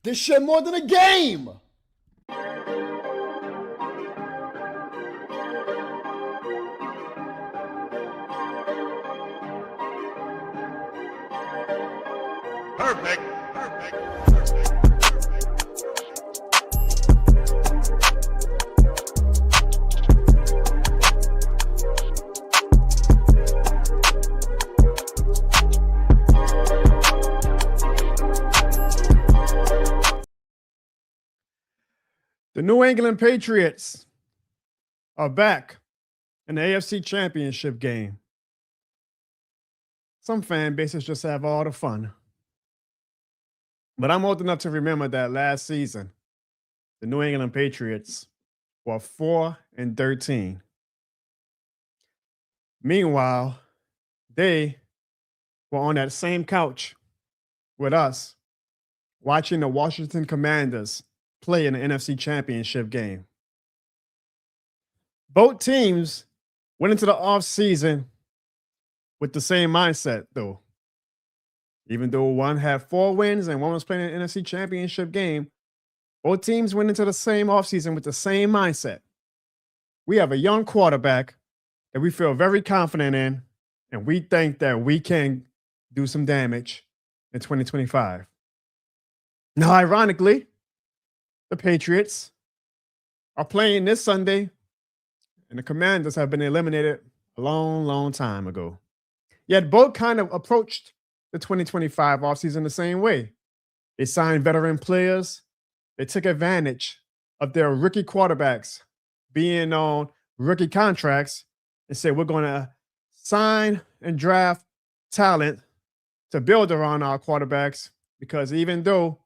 This shit more than a game. Perfect. The New England Patriots are back in the AFC Championship game. Some fan bases just have all the fun. But I'm old enough to remember that last season, the New England Patriots were 4-13. Meanwhile, they were on that same couch with us, watching the Washington Commanders play in the NFC Championship game. Both teams went into the offseason with the same mindset, though. Even though one had 4 wins and one was playing an NFC Championship game, both teams went into the same offseason with the same mindset. We have a young quarterback that we feel very confident in, and we think that we can do some damage in 2025. Now, ironically, the Patriots are playing this Sunday, and the Commanders have been eliminated a long, long time ago. Yet both kind of approached the 2025 offseason the same way. They signed veteran players. They took advantage of their rookie quarterbacks being on rookie contracts and said, we're going to sign and draft talent to build around our quarterbacks, because even though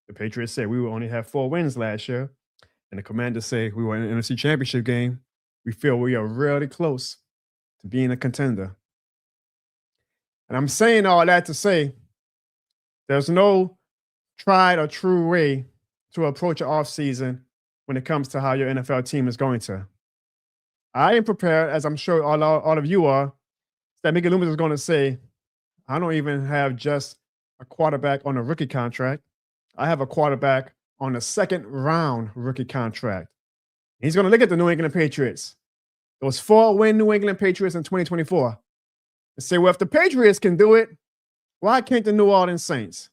the Patriots said we will only have 4 wins last year, and the Commanders say we were in an NFC Championship game, we feel we are really close to being a contender. And I'm saying all that to say there's no tried or true way to approach an offseason when it comes to how your NFL team is going to. I am prepared, as I'm sure all of you are, that Mickey Loomis is going to say, I don't even have just a quarterback on a rookie contract. I have a quarterback on a 2nd round rookie contract. He's going to look at the New England Patriots, those 4-win New England Patriots in 2024, and say, well, if the Patriots can do it, why can't the New Orleans Saints?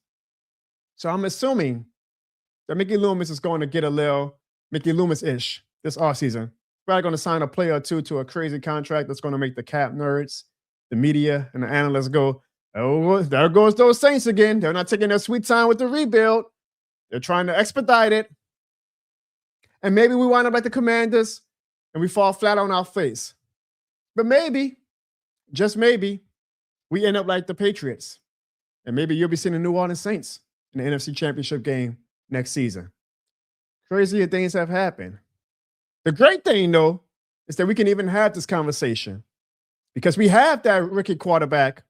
So I'm assuming that Mickey Loomis is going to get a little Mickey Loomis-ish this offseason. Probably going to sign a player or two to a crazy contract that's going to make the cap nerds, the media, and the analysts go, oh, there goes those Saints again. They're not taking their sweet time with the rebuild. They're trying to expedite it. And maybe we wind up like the Commanders and we fall flat on our face. But maybe, just maybe, we end up like the Patriots. And maybe you'll be seeing the New Orleans Saints in the NFC Championship game next season. Crazier things have happened. The great thing, though, is that we can even have this conversation because we have that rookie quarterback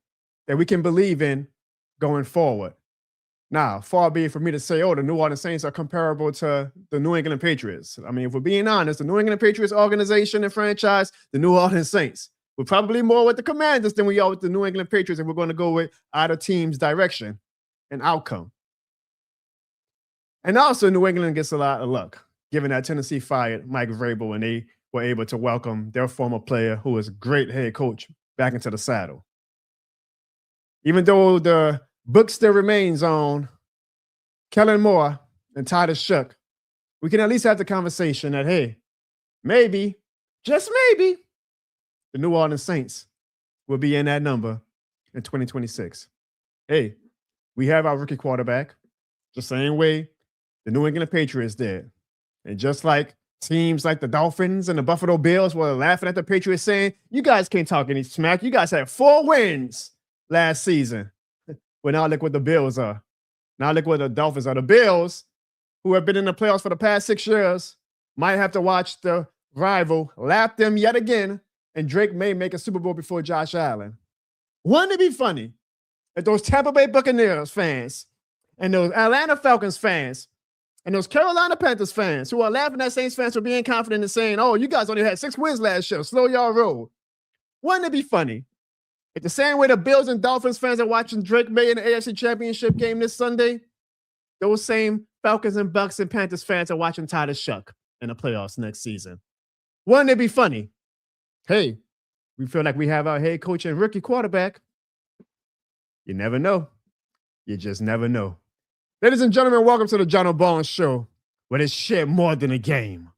that we can believe in going forward. Now, far be it for me to say, oh, the New Orleans Saints are comparable to the New England Patriots. I mean, if we're being honest, the New England Patriots organization and franchise, the New Orleans Saints, we're probably more with the Commanders than we are with the New England Patriots, and we're going to go with either team's direction and outcome. And also, New England gets a lot of luck, given that Tennessee fired Mike Vrabel and they were able to welcome their former player, who was a great head coach, back into the saddle. Even though the book still remains on Kellen Moore and Titus Shook, we can at least have the conversation that, hey, maybe, just maybe, the New Orleans Saints will be in that number in 2026. Hey, we have our rookie quarterback the same way the New England Patriots did. And just like teams like the Dolphins and the Buffalo Bills were laughing at the Patriots saying, you guys can't talk any smack. You guys had 4 wins last season. Well, now look what the Bills are. Now look what the Dolphins are. The Bills, who have been in the playoffs for the past 6 years, might have to watch the rival lap them yet again, and Drake may make a Super Bowl before Josh Allen. Wouldn't it be funny if those Tampa Bay Buccaneers fans and those Atlanta Falcons fans and those Carolina Panthers fans who are laughing at Saints fans for being confident and saying, oh, you guys only had 6 wins last year, slow y'all roll. Wouldn't it be funny if the same way the Bills and Dolphins fans are watching Drake May in the AFC Championship game this Sunday, those same Falcons and Bucks and Panthers fans are watching Titus Shuck in the playoffs next season. Wouldn't it be funny? Hey, we feel like we have our head coach and rookie quarterback. You never know. You just never know. Ladies and gentlemen, welcome to the John Bones Show, where it's shit more than a game.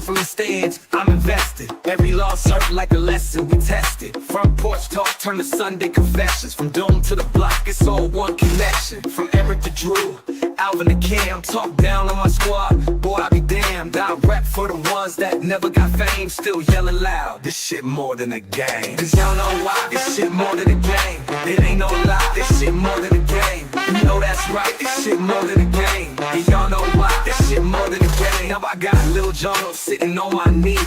From the stands, I'm invested. Every loss served like a lesson, we tested. Front porch talk turn to Sunday confessions. From dome to the block, it's all one connection. From Eric to Drew, Alvin to Cam, talk down on my squad. Boy, I be damned. I rap for the ones that never got fame, still yelling loud. This shit more than a game. Cause y'all know why? This shit more than a game. It ain't no lie. This shit more than a game. You know that's right. This shit more than a game. And y'all know why? This shit more than a game. Now I got Lil John sitting on my knee,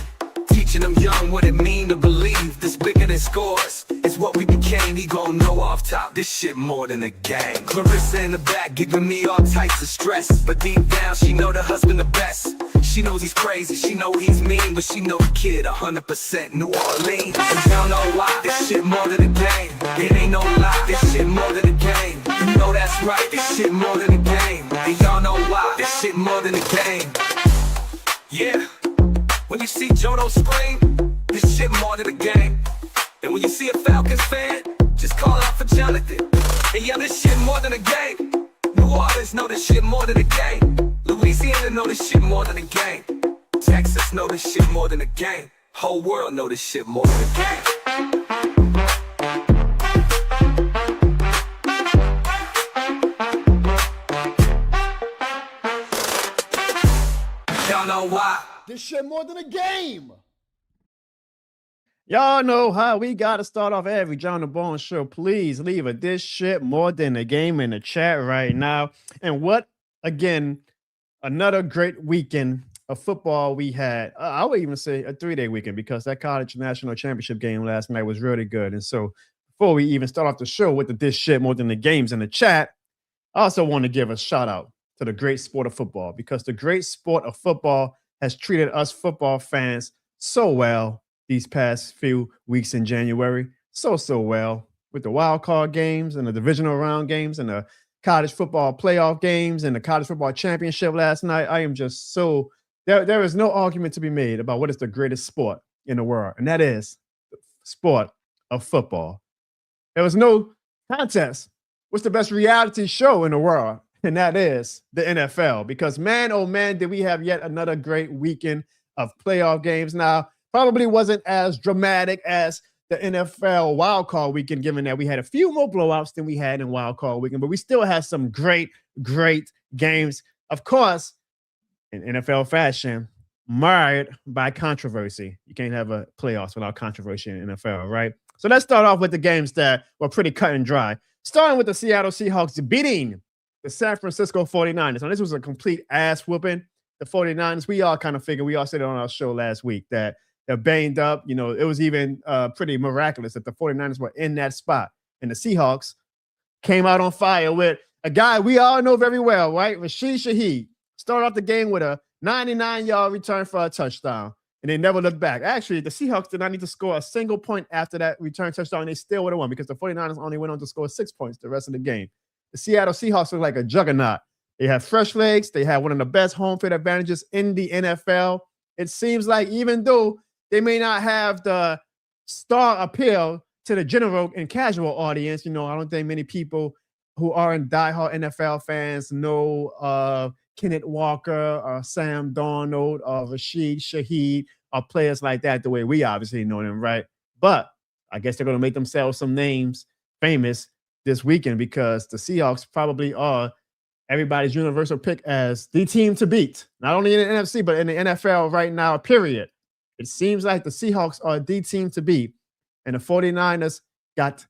teaching them young what it mean to believe. This bigger than scores, it's what we became. He gon' know off top, this shit more than a game. Clarissa in the back giving me all types of stress, but deep down she know the husband the best. She knows he's crazy, she know he's mean, but she know the kid 100% New Orleans. And y'all know why, this shit more than a game. It ain't no lie, this shit more than a game. You know that's right, this shit more than a game. And y'all know why, this shit more than a game. Yeah, when you see Jono scream, this shit more than a game. And when you see a Falcons fan, just call out for Jonathan. And yeah, this shit more than a game. New Orleans know this shit more than a game. Louisiana know this shit more than a game. Texas know this shit more than a game. Whole world know this shit more than a game. Y'all know why? This shit more than a game. Y'all know how we got to start off every John the Bones Show. Please leave a this shit more than a game in the chat right now. And what, again, another great weekend of football we had. I would even say a 3-day weekend because that college national championship game last night was really good. And so before we even start off the show with the this shit more than the games in the chat, I also want to give a shout out to the great sport of football, because the great sport of football has treated us football fans so well these past few weeks in January. So well with the wild card games and the divisional round games and the college football playoff games and the college football championship last night. I am just so, there is no argument to be made about what is the greatest sport in the world, and that is the sport of football. There was no contest. What's the best reality show in the world? And that is the NFL, because man, oh man, did we have yet another great weekend of playoff games. Now, probably wasn't as dramatic as the NFL wildcard weekend, given that we had a few more blowouts than we had in wildcard weekend, but we still had some great games. Of course, in NFL fashion, marred by controversy. You can't have a playoffs without controversy in NFL, right? So let's start off with the games that were pretty cut and dry. Starting with the Seattle Seahawks beating the San Francisco 49ers. Now, this was a complete ass whooping. The 49ers, we all kind of figured, we all said it on our show last week, that they're banged up. You know, it was even pretty miraculous that the 49ers were in that spot. And the Seahawks came out on fire with a guy we all know very well, right? Rashid Shaheed started off the game with a 99-yard return for a touchdown, and they never looked back. Actually, the Seahawks did not need to score a single point after that return touchdown, and they still would have won because the 49ers only went on to score 6 points the rest of the game. The Seattle Seahawks look like a juggernaut. They have fresh legs. They have one of the best home field advantages in the NFL. It seems like even though they may not have the star appeal to the general and casual audience, you know, I don't think many people who aren't diehard NFL fans know Kenneth Walker or Sam Darnold or Rashid Shaheed or players like that the way we obviously know them, right? But I guess they're going to make themselves some names famous this weekend, because the Seahawks probably are everybody's universal pick as the team to beat, not only in the NFC, but in the NFL right now, period. It seems like the Seahawks are the team to beat, and the 49ers got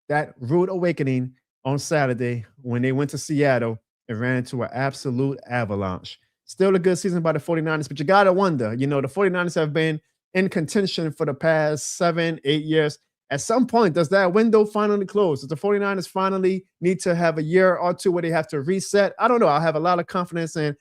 that rude awakening on Saturday when they went to Seattle and ran into an absolute avalanche. Still a good season by the 49ers, but you got to wonder, you know, the 49ers have been in contention for the past 7-8 years. At some point, does that window finally close? Does the 49ers finally need to have a year or two where they have to reset? I don't know. I have a lot of confidence in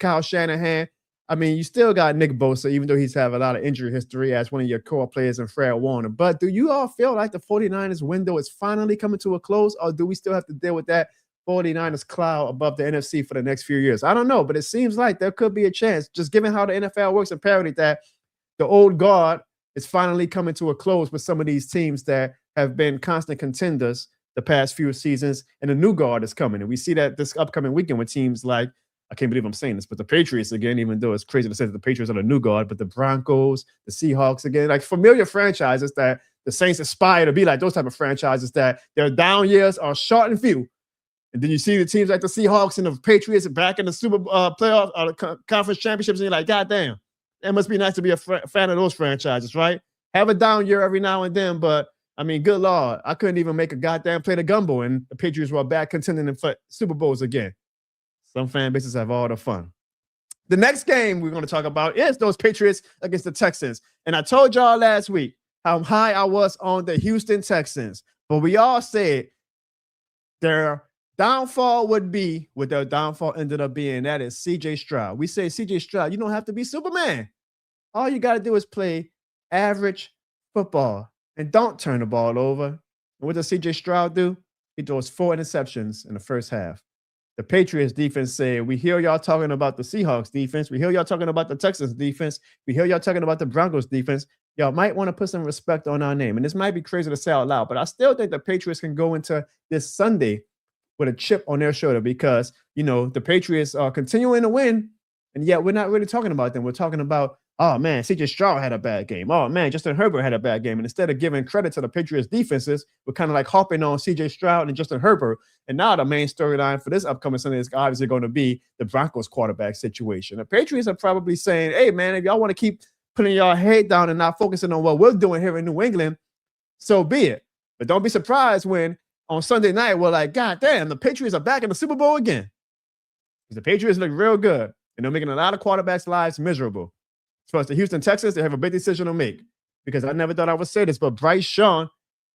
Kyle Shanahan. I mean, you still got Nick Bosa, even though he's had a lot of injury history as one of your core players in Fred Warner. But do you all feel like the 49ers window is finally coming to a close, or do we still have to deal with that 49ers cloud above the NFC for the next few years? I don't know, but it seems like there could be a chance, just given how the NFL works, apparently, that the old guard is finally coming to a close with some of these teams that have been constant contenders the past few seasons, and a new guard is coming. And we see that this upcoming weekend with teams like, I can't believe I'm saying this, but the Patriots again, even though it's crazy to say that the Patriots are the new guard, but the Broncos, the Seahawks again, like familiar franchises that the Saints aspire to be like, those type of franchises that their down years are short and few. And then you see the teams like the Seahawks and the Patriots back in the Super playoff conference championships, and you're like, God damn, it must be nice to be a fan of those franchises, right? Have a down year every now and then, but I mean, good Lord, I couldn't even make a goddamn play the gumbo, and the Patriots were back contending for Super Bowls again. Some fan bases have all the fun. The next game we're going to talk about is those Patriots against the Texans. And I told y'all last week how high I was on the Houston Texans, but we all said their downfall would be what their downfall ended up being. That is CJ Stroud. We say, CJ Stroud, you don't have to be Superman. All you got to do is play average football and don't turn the ball over. And what does CJ Stroud do? He throws 4 interceptions in the first half. The Patriots defense said, we hear y'all talking about the Seahawks defense. We hear y'all talking about the Texans defense. We hear y'all talking about the Broncos defense. Y'all might want to put some respect on our name. And this might be crazy to say out loud, but I still think the Patriots can go into this Sunday with a chip on their shoulder because, you know, the Patriots are continuing to win, and yet we're not really talking about them. We're talking about, oh, man, CJ Stroud had a bad game. Oh, man, Justin Herbert had a bad game. And instead of giving credit to the Patriots defenses, we're kind of like hopping on CJ Stroud and Justin Herbert. And now the main storyline for this upcoming Sunday is obviously going to be the Broncos quarterback situation. The Patriots are probably saying, hey, man, if y'all want to keep putting your head down and not focusing on what we're doing here in New England, so be it. But don't be surprised when on Sunday night we're like, God damn, the Patriots are back in the Super Bowl again. Because the Patriots look real good, and they're making a lot of quarterbacks' lives miserable. As far as the Houston Texans, they have a big decision to make, because I never thought I would say this, but Bryce Young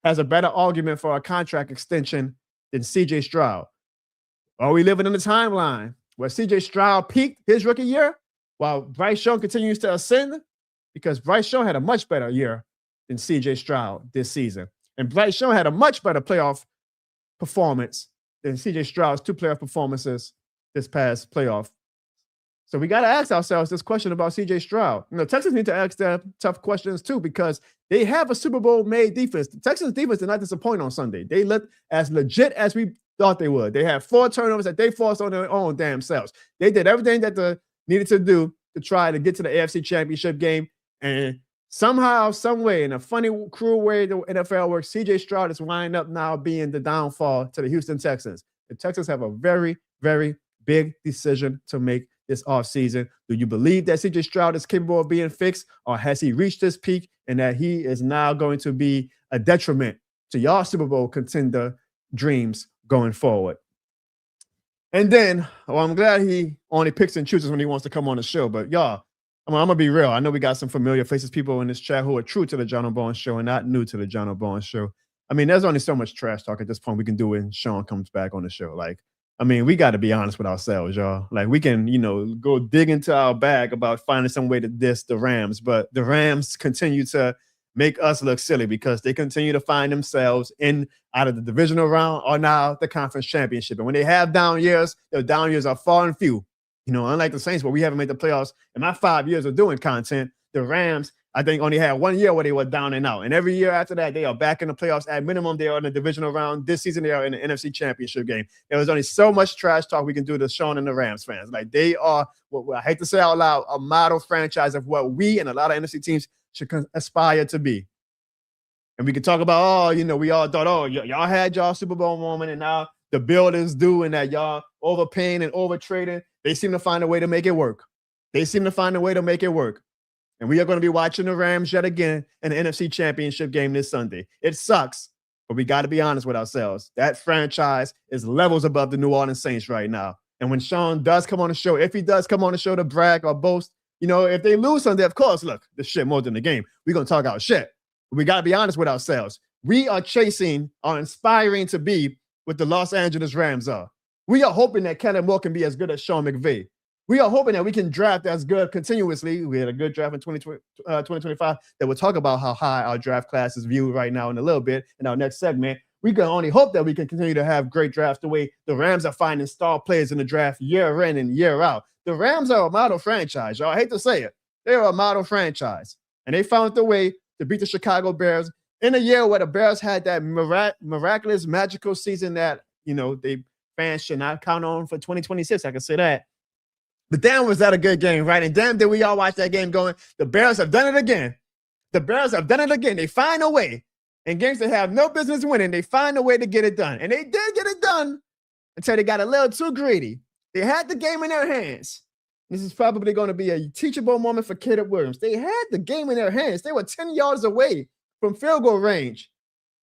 has a better argument for a contract extension than CJ Stroud. Are we living in the timeline where CJ Stroud peaked his rookie year while Bryce Young continues to ascend? Because Bryce Young had a much better year than CJ Stroud this season. And Bryce Young had a much better playoff performance than CJ Stroud's 2 playoff performances this past playoff. So we got to ask ourselves this question about CJ Stroud. You know, Texans need to ask them tough questions too, because they have a Super Bowl made defense. The Texans defense did not disappoint on Sunday. They looked as legit as we thought they would. They had 4 turnovers that they forced on their own damn selves. They did everything that they needed to do to try to get to the AFC Championship game. And somehow, some way, in a funny, cruel way the NFL works, CJ Stroud is winding up now being the downfall to the Houston Texans. The Texans have a very, very big decision to make this offseason. Do you believe that CJ Stroud is capable of being fixed, or has he reached his peak and that he is now going to be a detriment to y'all Super Bowl contender dreams going forward? And then, well, I'm glad he only picks and chooses when he wants to come on the show, but y'all, I'm going to be real. I know we got some familiar faces, people in this chat who are true to the John O'Bourne Show and not new to the John O'Bourne Show. I mean, there's only so much trash talk at this point we can do when Sean comes back on the show. Like, I mean, we got to be honest with ourselves, y'all. Like, we can, you know, go dig into our bag about finding some way to diss the Rams, but the Rams continue to make us look silly because they continue to find themselves in out of the divisional round or now the conference championship. And when they have down years, their down years are far and few. You know, unlike the Saints, where we haven't made the playoffs in my 5 years of doing content, the Rams, I think, only had 1 year where they were down and out. And every year after that, they are back in the playoffs. At minimum, they are in the divisional round. This season, they are in the NFC Championship game. There was only so much trash talk we can do to Sean and the Rams fans. Like, they are, what I hate to say out loud, a model franchise of what we and a lot of NFC teams should aspire to be. And we can talk about, oh, you know, we all thought, oh, y'all had y'all Super Bowl moment, and now the bill is due, and that y'all overpaying and overtrading. They seem to find a way to make it work. They seem to find a way to make it work. And we are going to be watching the Rams yet again in the NFC Championship game this Sunday. It sucks, but we got to be honest with ourselves. That franchise is levels above the New Orleans Saints right now. And when Sean does come on the show, if he does come on the show to brag or boast, you know, if they lose Sunday, of course, look, this shit more than the game. We're going to talk our shit. But we got to be honest with ourselves. We are chasing or inspiring to be what the Los Angeles Rams are. We are hoping that Kellen Moore can be as good as Sean McVay. we are hoping that we can draft as good continuously. We had a good draft in 2025 that we'll talk about how high our draft class is viewed right now in a little bit in our next segment. We can only hope that we can continue to have great drafts the way the Rams are finding star players in the draft year in and year out. The Rams are a model franchise, y'all. I hate to say it. They are a model franchise. And they found the way to beat the Chicago Bears in a year where the Bears had that miraculous, magical season that, they fans should not count on for 2026. I can say that. But damn, was that a good game, right? And damn, did we all watch that game going, the Bears have done it again. The Bears have done it again. They find a way. In games they have no business winning, they find a way to get it done. And they did get it done until they got a little too greedy. They had the game in their hands. This is probably going to be a teachable moment for Caleb Williams. They had the game in their hands. They were 10 yards away from field goal range.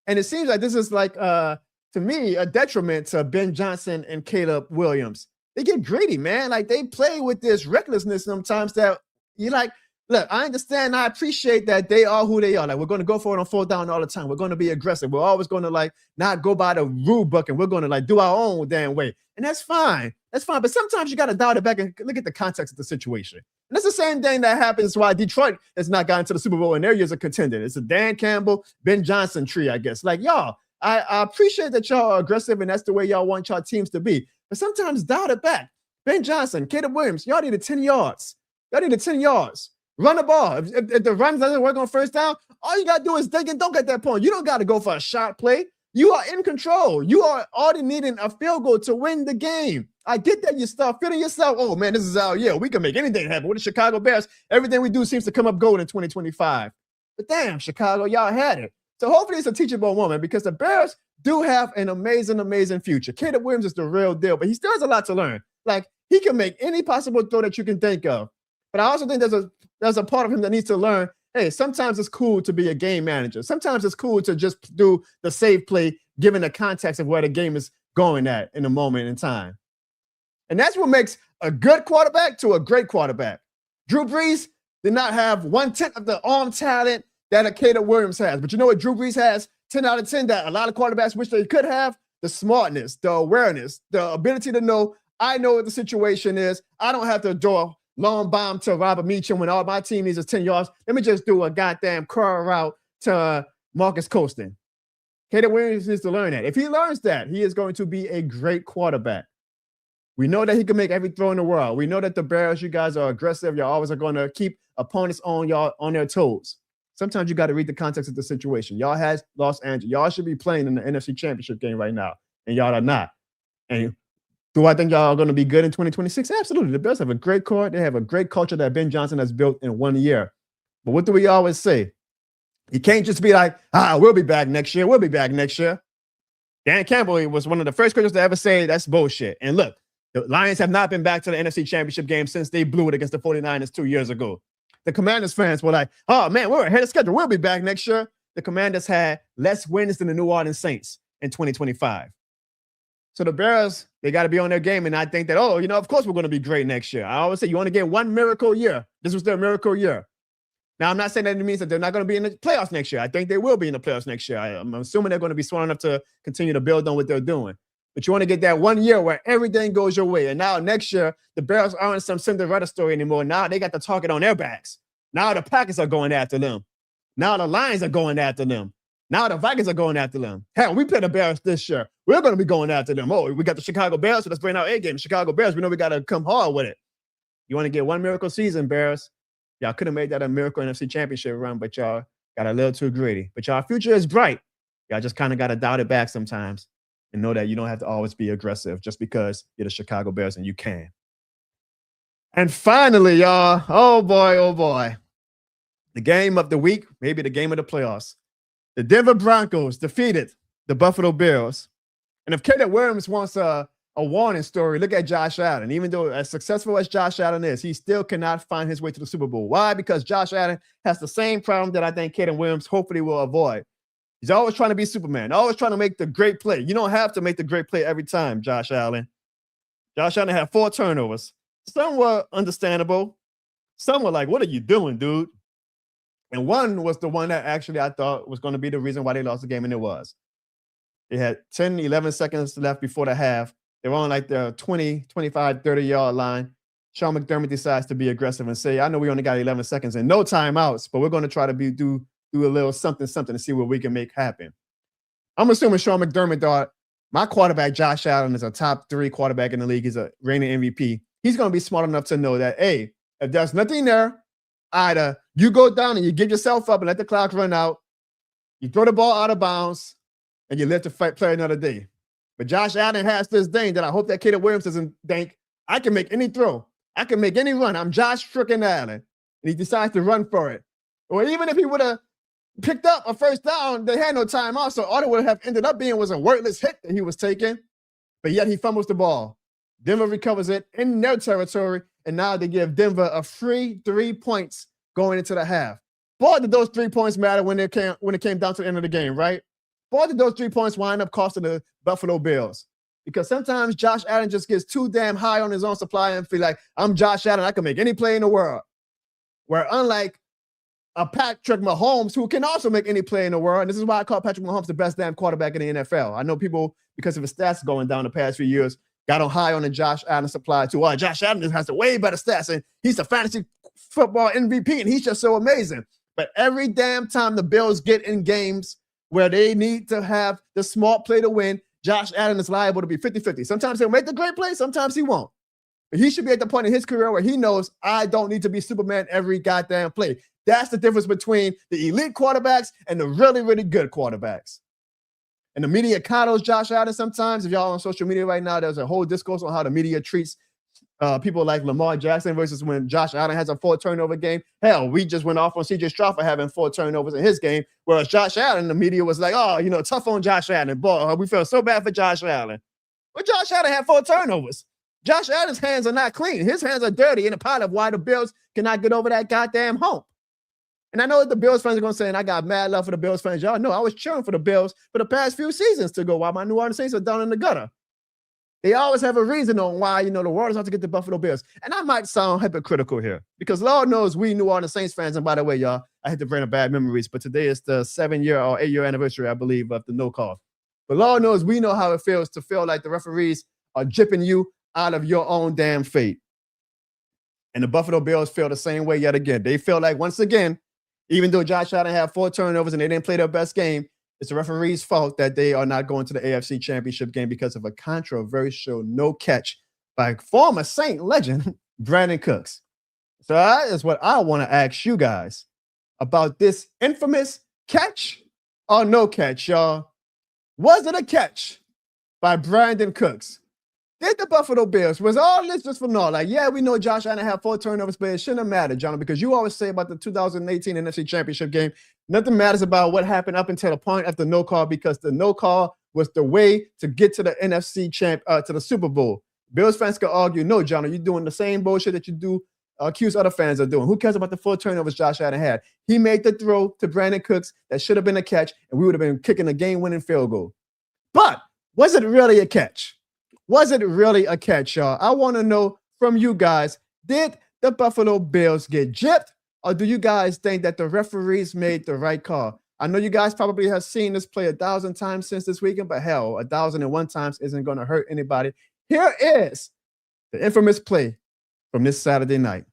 And it seems like this is like, to me, a detriment to Ben Johnson and Caleb Williams. They get greedy, man. Like, they play with this recklessness sometimes that you're like, look, I understand. I appreciate that they are who they are. Like, we're going to go for it on 4th down all the time. We're going to be aggressive. We're always going to, not go by the rule book, and we're going to, do our own damn way. And that's fine. That's fine. But sometimes you got to dial it back and look at the context of the situation. And that's the same thing that happens why Detroit has not gotten to the Super Bowl in their years of contending. It's a Dan Campbell, Ben Johnson tree, I guess. Like, y'all, I appreciate that y'all are aggressive, and that's the way y'all want y'all teams to be. But sometimes dial it back. Ben Johnson, Caleb Williams, y'all needed 10 yards. Y'all needed 10 yards. Run the ball. If the run doesn't work on 1st down, all you got to do is dig and dunk at that point. You don't got to go for a shot play. You are in control. You are already needing a field goal to win the game. I get that you start feeling yourself, oh, man, this is our year. We can make anything happen. With the Chicago Bears, everything we do seems to come up gold in 2025. But damn, Chicago, y'all had it. So hopefully it's a teachable moment because the Bears do have an amazing, amazing future. Caleb Williams is the real deal, but he still has a lot to learn. Like, he can make any possible throw that you can think of. But I also think there's a part of him that needs to learn, hey, sometimes it's cool to be a game manager. Sometimes it's cool to just do the save play given the context of where the game is going at in a moment in time. And that's what makes a good quarterback to a great quarterback. Drew Brees did not have 1/10 of the arm talent that a Caleb Williams has. But you know what Drew Brees has? 10 out of 10 that a lot of quarterbacks wish they could have? The smartness, the awareness, the ability to know, I know what the situation is. I don't have to draw a long bomb to Robert Meacham when all my team needs is 10 yards. Let me just do a goddamn curl route to Marcus Colston. Caleb Williams needs to learn that. If he learns that, he is going to be a great quarterback. We know that he can make every throw in the world. We know that the Bears, you guys are aggressive. You always are going to keep opponents on their toes. Sometimes you got to read the context of the situation. Y'all has Los Angeles. Y'all should be playing in the NFC Championship game right now, and y'all are not. And do I think y'all are going to be good in 2026? Absolutely. The Bears have a great core. They have a great culture that Ben Johnson has built in 1 year. But what do we always say? You can't just be like, we'll be back next year. We'll be back next year. Dan Campbell was one of the first coaches to ever say that's bullshit. And look, the Lions have not been back to the NFC Championship game since they blew it against the 49ers 2 years ago. The Commanders fans were like, oh, man, we're ahead of schedule. We'll be back next year. The Commanders had less wins than the New Orleans Saints in 2025. So the Bears, they got to be on their game and not think that, of course we're going to be great next year. I always say you want to get one miracle year. This was their miracle year. Now, I'm not saying that it means that they're not going to be in the playoffs next year. I think they will be in the playoffs next year. I'm assuming they're going to be smart enough to continue to build on what they're doing. But you want to get that 1 year where everything goes your way. And now next year, the Bears aren't some Cinderella story anymore. Now they got the target on their backs. Now the Packers are going after them. Now the Lions are going after them. Now the Vikings are going after them. Hell, we play the Bears this year. We're going to be going after them. Oh, we got the Chicago Bears, so let's bring out A game. Chicago Bears, we know we got to come hard with it. You want to get one miracle season, Bears. Y'all could have made that a miracle NFC Championship run, but y'all got a little too greedy. But y'all future is bright. Y'all just kind of got to dial it back sometimes and know that you don't have to always be aggressive just because you're the Chicago Bears and you can. And finally, y'all, oh boy, the game of the week, maybe the game of the playoffs. The Denver Broncos defeated the Buffalo Bills. And if Caleb Williams wants a warning story, look at Josh Allen. Even though as successful as Josh Allen is, he still cannot find his way to the Super Bowl. Why? Because Josh Allen has the same problem that I think Caleb Williams hopefully will avoid. He's always trying to be Superman, always trying to make the great play. You don't have to make the great play every time, Josh Allen. Josh Allen had 4 turnovers. Some were understandable. Some were like, what are you doing, dude? And one was the one that actually I thought was going to be the reason why they lost the game, and it was. They had 10, 11 seconds left before the half. They were on like the 20, 25, 30-yard line. Sean McDermott decides to be aggressive and say, I know we only got 11 seconds and no timeouts, but we're going to try to do a little something to see what we can make happen. I'm assuming Sean McDermott thought, my quarterback, Josh Allen, is a top 3 quarterback in the league. He's a reigning MVP. He's going to be smart enough to know that, hey, if there's nothing there, either you go down and you give yourself up and let the clock run out, you throw the ball out of bounds, and you let the fight play another day. But Josh Allen has this thing that I hope that Caleb Williams doesn't think, I can make any throw. I can make any run. I'm Josh frickin' Allen. And he decides to run for it. Or even if he would have picked up a first down, they had no timeout, so all it would have ended up being was a wordless hit that he was taking. But yet he fumbles the ball. Denver recovers it in their territory, and now they give Denver a free 3 points going into the half. Boy, did those 3 points matter when it came down to the end of the game, right? Boy, did those 3 points wind up costing the Buffalo Bills. Because sometimes Josh Allen just gets too damn high on his own supply and feel like, I'm Josh Allen, I can make any play in the world. Where unlike a Patrick Mahomes, who can also make any play in the world, and this is why I call Patrick Mahomes the best damn quarterback in the NFL. I know people, because of his stats going down the past few years, got on high on the Josh Allen supply too. Oh, Josh Allen has the way better stats, and he's a fantasy football MVP, and he's just so amazing. But every damn time the Bills get in games where they need to have the smart play to win, Josh Allen is liable to be 50-50. Sometimes he'll make the great play, sometimes he won't. But he should be at the point in his career where he knows, I don't need to be Superman every goddamn play. That's the difference between the elite quarterbacks and the really, really good quarterbacks. And the media coddles Josh Allen sometimes. If y'all on social media right now, there's a whole discourse on how the media treats people like Lamar Jackson versus when Josh Allen has a 4 turnover game. Hell, we just went off on C.J. Stroud for having 4 turnovers in his game, whereas Josh Allen, the media was like, oh, tough on Josh Allen. Boy, we felt so bad for Josh Allen. But Josh Allen had 4 turnovers. Josh Allen's hands are not clean. His hands are dirty in a part of why the Bills cannot get over that goddamn hump. And I know what the Bills fans are going to say, and I got mad love for the Bills fans. Y'all know I was cheering for the Bills for the past few seasons to go while my New Orleans Saints are down in the gutter. They always have a reason on why, the world is out to get the Buffalo Bills. And I might sound hypocritical here because Lord knows we New Orleans Saints fans, and by the way, y'all, I hate to bring up bad memories, but today is the 7-year or 8-year anniversary, I believe, of the no call. But Lord knows we know how it feels to feel like the referees are gypping you out of your own damn fate. And the Buffalo Bills feel the same way yet again. They feel like, once again, even though Josh Allen had 4 turnovers and they didn't play their best game, it's the referee's fault that they are not going to the AFC Championship game because of a controversial no catch by former Saint legend Brandon Cooks. So that is what I want to ask you guys about this infamous catch or no catch, y'all. Was it a catch by Brandon Cooks? Did the Buffalo Bills, was all this just for naught? Like, yeah, we know Josh Allen had 4 turnovers, but it shouldn't have mattered, John, because you always say about the 2018 NFC Championship game, nothing matters about what happened up until the point of the no call, because the no call was the way to get to the NFC to the Super Bowl. Bills fans could argue, no, John, you're doing the same bullshit that you do accuse other fans of doing. Who cares about the 4 turnovers Josh Allen had? He made the throw to Brandon Cooks that should have been a catch, and we would have been kicking a game-winning field goal. But was it really a catch? Was it really a catch, y'all? I want to know from you guys, did the Buffalo Bills get gypped, or do you guys think that the referees made the right call? I know you guys probably have seen this play 1,000 times since this weekend, but hell, 1,001 times isn't going to hurt anybody. Here is the infamous play from this Saturday night.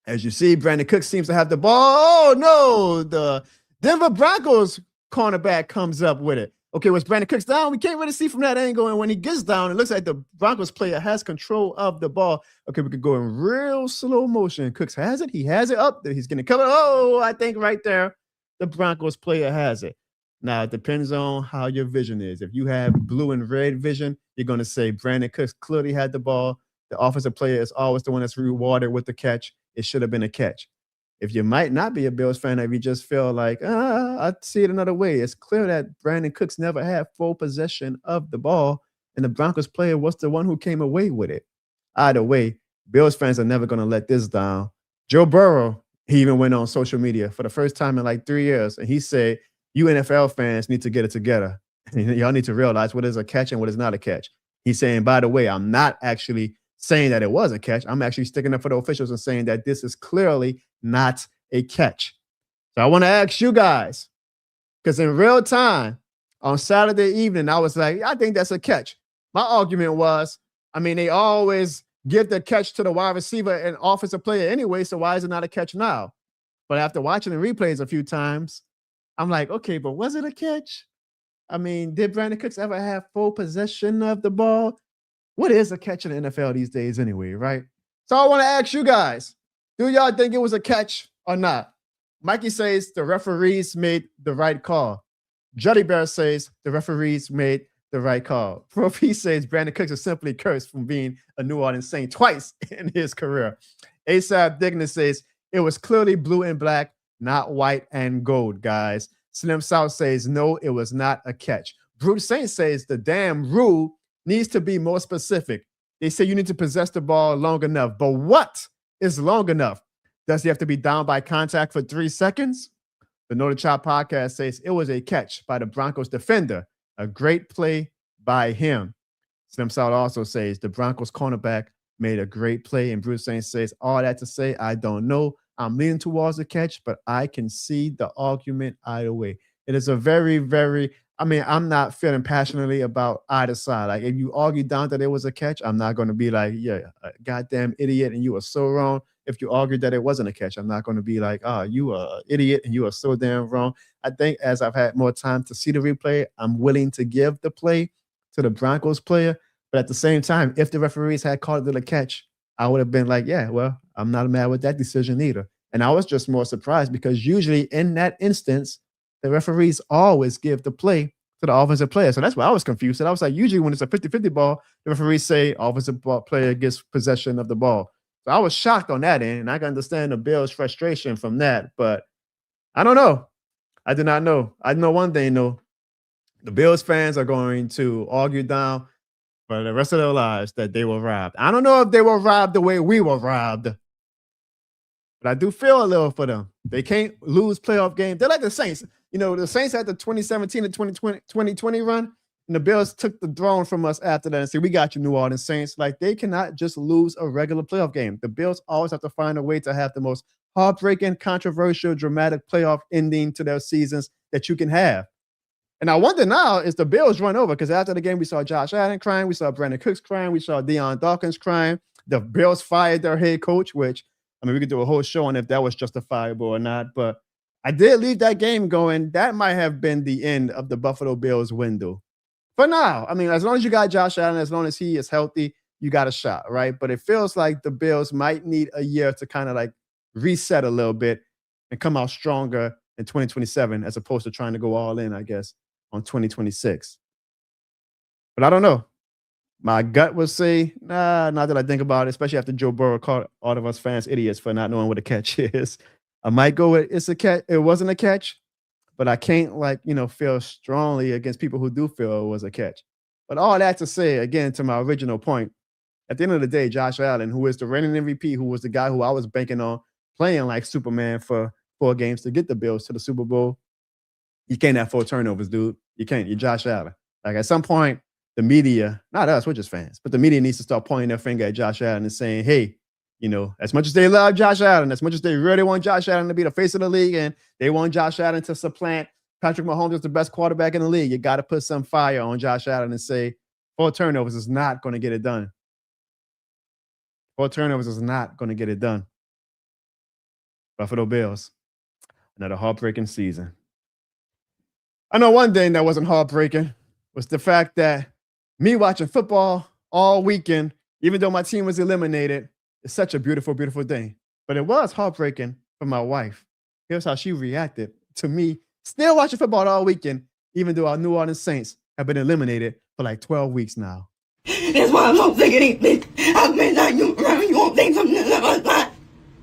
As you see, Brandon Cooks seems to have the ball. Oh, no, the Denver Broncos cornerback comes up with it. Okay, was Brandon Cooks down? We can't really see from that angle. And when he gets down, it looks like the Broncos player has control of the ball. Okay, we could go in real slow motion. Cooks has it. He has it up. He's going to cover. Oh, I think right there, the Broncos player has it. Now, it depends on how your vision is. If you have blue and red vision, you're going to say Brandon Cooks clearly had the ball. The offensive player is always the one that's rewarded with the catch. It should have been a catch. If you might not be a Bills fan, if you just feel like, I see it another way, it's clear that Brandon Cooks never had full possession of the ball, and the Broncos player was the one who came away with it. Either way, Bills fans are never going to let this down. Joe Burrow, he even went on social media for the first time in like 3 years, and he said, you NFL fans need to get it together. Y'all need to realize what is a catch and what is not a catch. He's saying, by the way, I'm not actually saying that it was a catch. I'm actually sticking up for the officials and saying that this is clearly not a catch. So I want to ask you guys, because in real time on Saturday evening, I was like, I think that's a catch. My argument was, I mean, they always give the catch to the wide receiver and offensive player anyway, so why is it not a catch now? But after watching the replays a few times, I'm like, okay, but was it a catch? I mean, did Brandon Cooks ever have full possession of the ball? What is a catch in the NFL these days anyway, right? So I want to ask you guys, do y'all think it was a catch or not? Mikey says the referees made the right call. Juddy Bear says the referees made the right call. Pro P says Brandon Cooks is simply cursed from being a New Orleans Saint twice in his career. ASAP Digness says it was clearly blue and black, not white and gold, guys. Slim South says no, it was not a catch. Bruce Saint says the damn rule needs to be more specific. They say you need to possess the ball long enough, but what is long enough? Does he have to be down by contact for 3 seconds? The No to Chop podcast says it was a catch by the Broncos defender. A great play by him. Slim South also says the Broncos cornerback made a great play. And Bruce Saint says, all that to say, I don't know. I'm leaning towards the catch, but I can see the argument either way. It is a very, very, I mean, I'm not feeling passionately about either side. Like, if you argue down that it was a catch, I'm not going to be like, yeah, a goddamn idiot, and you are so wrong. If you argue that it wasn't a catch, I'm not going to be like, oh, you are an idiot and you are so damn wrong. I think as I've had more time to see the replay, I'm willing to give the play to the Broncos player. But at the same time, if the referees had called it a catch, I would have been like, yeah, well, I'm not mad with that decision either. And I was just more surprised because usually in that instance, the referees always give the play to the offensive player. So that's why I was confused. And I was like, usually when it's a 50-50 ball, the referees say offensive player gets possession of the ball. So I was shocked on that end, and I can understand the Bills' frustration from that. But I don't know. I did not know. I know one thing, though. The Bills fans are going to argue down for the rest of their lives that they were robbed. I don't know if they were robbed the way we were robbed, but I do feel a little for them. They can't lose playoff games. They're like the Saints. You know, the Saints had the 2017 and 2020 run, and the Bills took the throne from us after that and said, we got you, New Orleans Saints. Like, they cannot just lose a regular playoff game. The Bills always have to find a way to have the most heartbreaking, controversial, dramatic playoff ending to their seasons that you can have. And I wonder now, is the Bills run over? Because after the game, we saw Josh Allen crying. We saw Brandon Cooks crying. We saw Deion Dawkins crying. The Bills fired their head coach, which, I mean, we could do a whole show on if that was justifiable or not. But I did leave that game going. That might have been the end of the Buffalo Bills window. For now, I mean, as long as you got Josh Allen, as long as he is healthy, you got a shot, right? But it feels like the Bills might need a year to kind of like reset a little bit and come out stronger in 2027 as opposed to trying to go all in, I guess, on 2026. But I don't know. My gut would say, nah, not that I think about it, especially after Joe Burrow called all of us fans idiots for not knowing what a catch is. I might go with it's a catch. It wasn't a catch. But I can't, like, you know, feel strongly against people who do feel it was a catch. But all that to say, again, to my original point, at the end of the day, Josh Allen, who is the reigning MVP, who was the guy who I was banking on playing like Superman for 4 games to get the Bills to the Super Bowl, you can't have 4 turnovers, dude. You can't. You're Josh Allen. Like, at some point, the media, not us, we're just fans, but the media needs to start pointing their finger at Josh Allen and saying, hey, you know, as much as they love Josh Allen, as much as they really want Josh Allen to be the face of the league and they want Josh Allen to supplant Patrick Mahomes as the best quarterback in the league, you got to put some fire on Josh Allen and say 4 turnovers is not going to get it done. 4 turnovers is not going to get it done. Buffalo Bills, another heartbreaking season. I know one thing that wasn't heartbreaking was the fact that me watching football all weekend, even though my team was eliminated, it's such a beautiful, beautiful thing. But it was heartbreaking for my wife. Here's how she reacted to me still watching football all weekend, even though our New Orleans Saints have been eliminated for like 12 weeks now. That's why I'm so sick of these bitches. I've been like you around. You won't think something like that.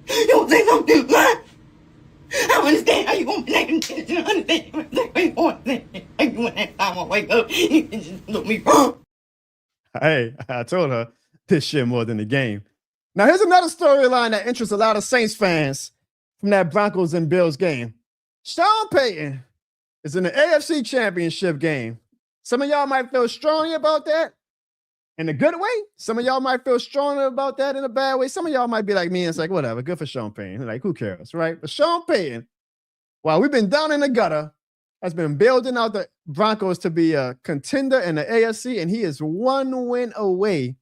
You won't think something like that. I don't understand how you gonna connect and understand what you want. Next time I wake up, you can just look me wrong. Hey, I told her this shit more than the game. Now, here's another storyline that interests a lot of Saints fans from that Broncos and Bills game. Sean Payton is in the AFC Championship game. Some of y'all might feel strongly about that in a good way. Some of y'all might feel strongly about that in a bad way. Some of y'all might be like me and it's like, whatever, good for Sean Payton. Like, who cares, right? But Sean Payton, while we've been down in the gutter, has been building out the Broncos to be a contender in the AFC, and he is 1 win away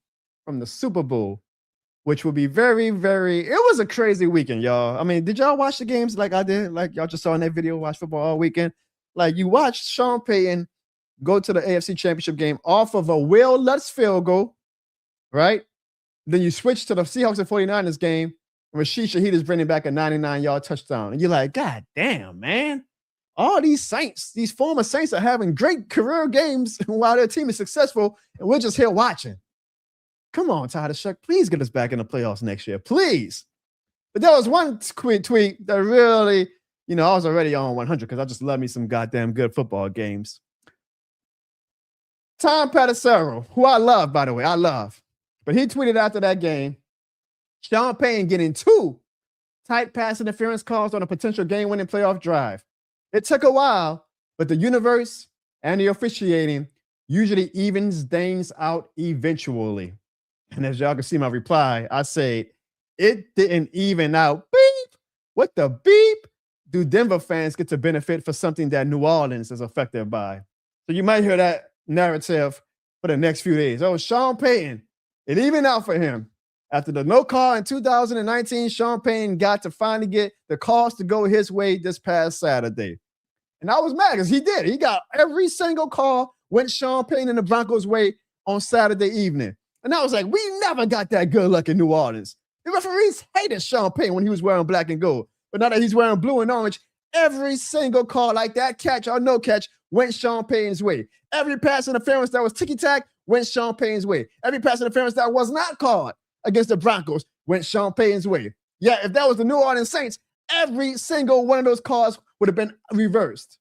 from the Super Bowl, which will be very, it was a crazy weekend, y'all. I mean, did y'all watch the games like I did? Like y'all just saw in that video, watch football all weekend? Like you watched Sean Payton go to the AFC Championship game off of a Will Lutz field goal, right? Then you switch to the Seahawks and 49ers game, and Rashid Shaheed is bringing back a 99-yard touchdown. And you're like, God damn, man. All these Saints, these former Saints are having great career games while their team is successful, and we're just here watching. Come on, Tyler Shuck, please get us back in the playoffs next year, please. But there was one tweet that really, I was already on 100 because I just love me some goddamn good football games. Tom Pelissero, who I love, by the way, but he tweeted after that game, Sean Payton getting 2 tight pass interference calls on a potential game-winning playoff drive. It took a while, but the universe and the officiating usually evens things out eventually. And as y'all can see my reply, I say, it didn't even out. Beep. What the beep? Do Denver fans get to benefit for something that New Orleans is affected by? So you might hear that narrative for the next few days. Oh, Sean Payton, it evened out for him. After the no call in 2019, Sean Payton got to finally get the calls to go his way this past Saturday. And I was mad because he did. He got every single call went Sean Payton and the Broncos' way on Saturday evening. And I was like, we never got that good luck in New Orleans. The referees hated Sean Payton when he was wearing black and gold. But now that he's wearing blue and orange, every single call like that catch or no catch went Sean Payton's way. Every pass interference that was ticky-tack went Sean Payton's way. Every pass interference that was not called against the Broncos went Sean Payton's way. Yeah, if that was the New Orleans Saints, every single one of those calls would have been reversed.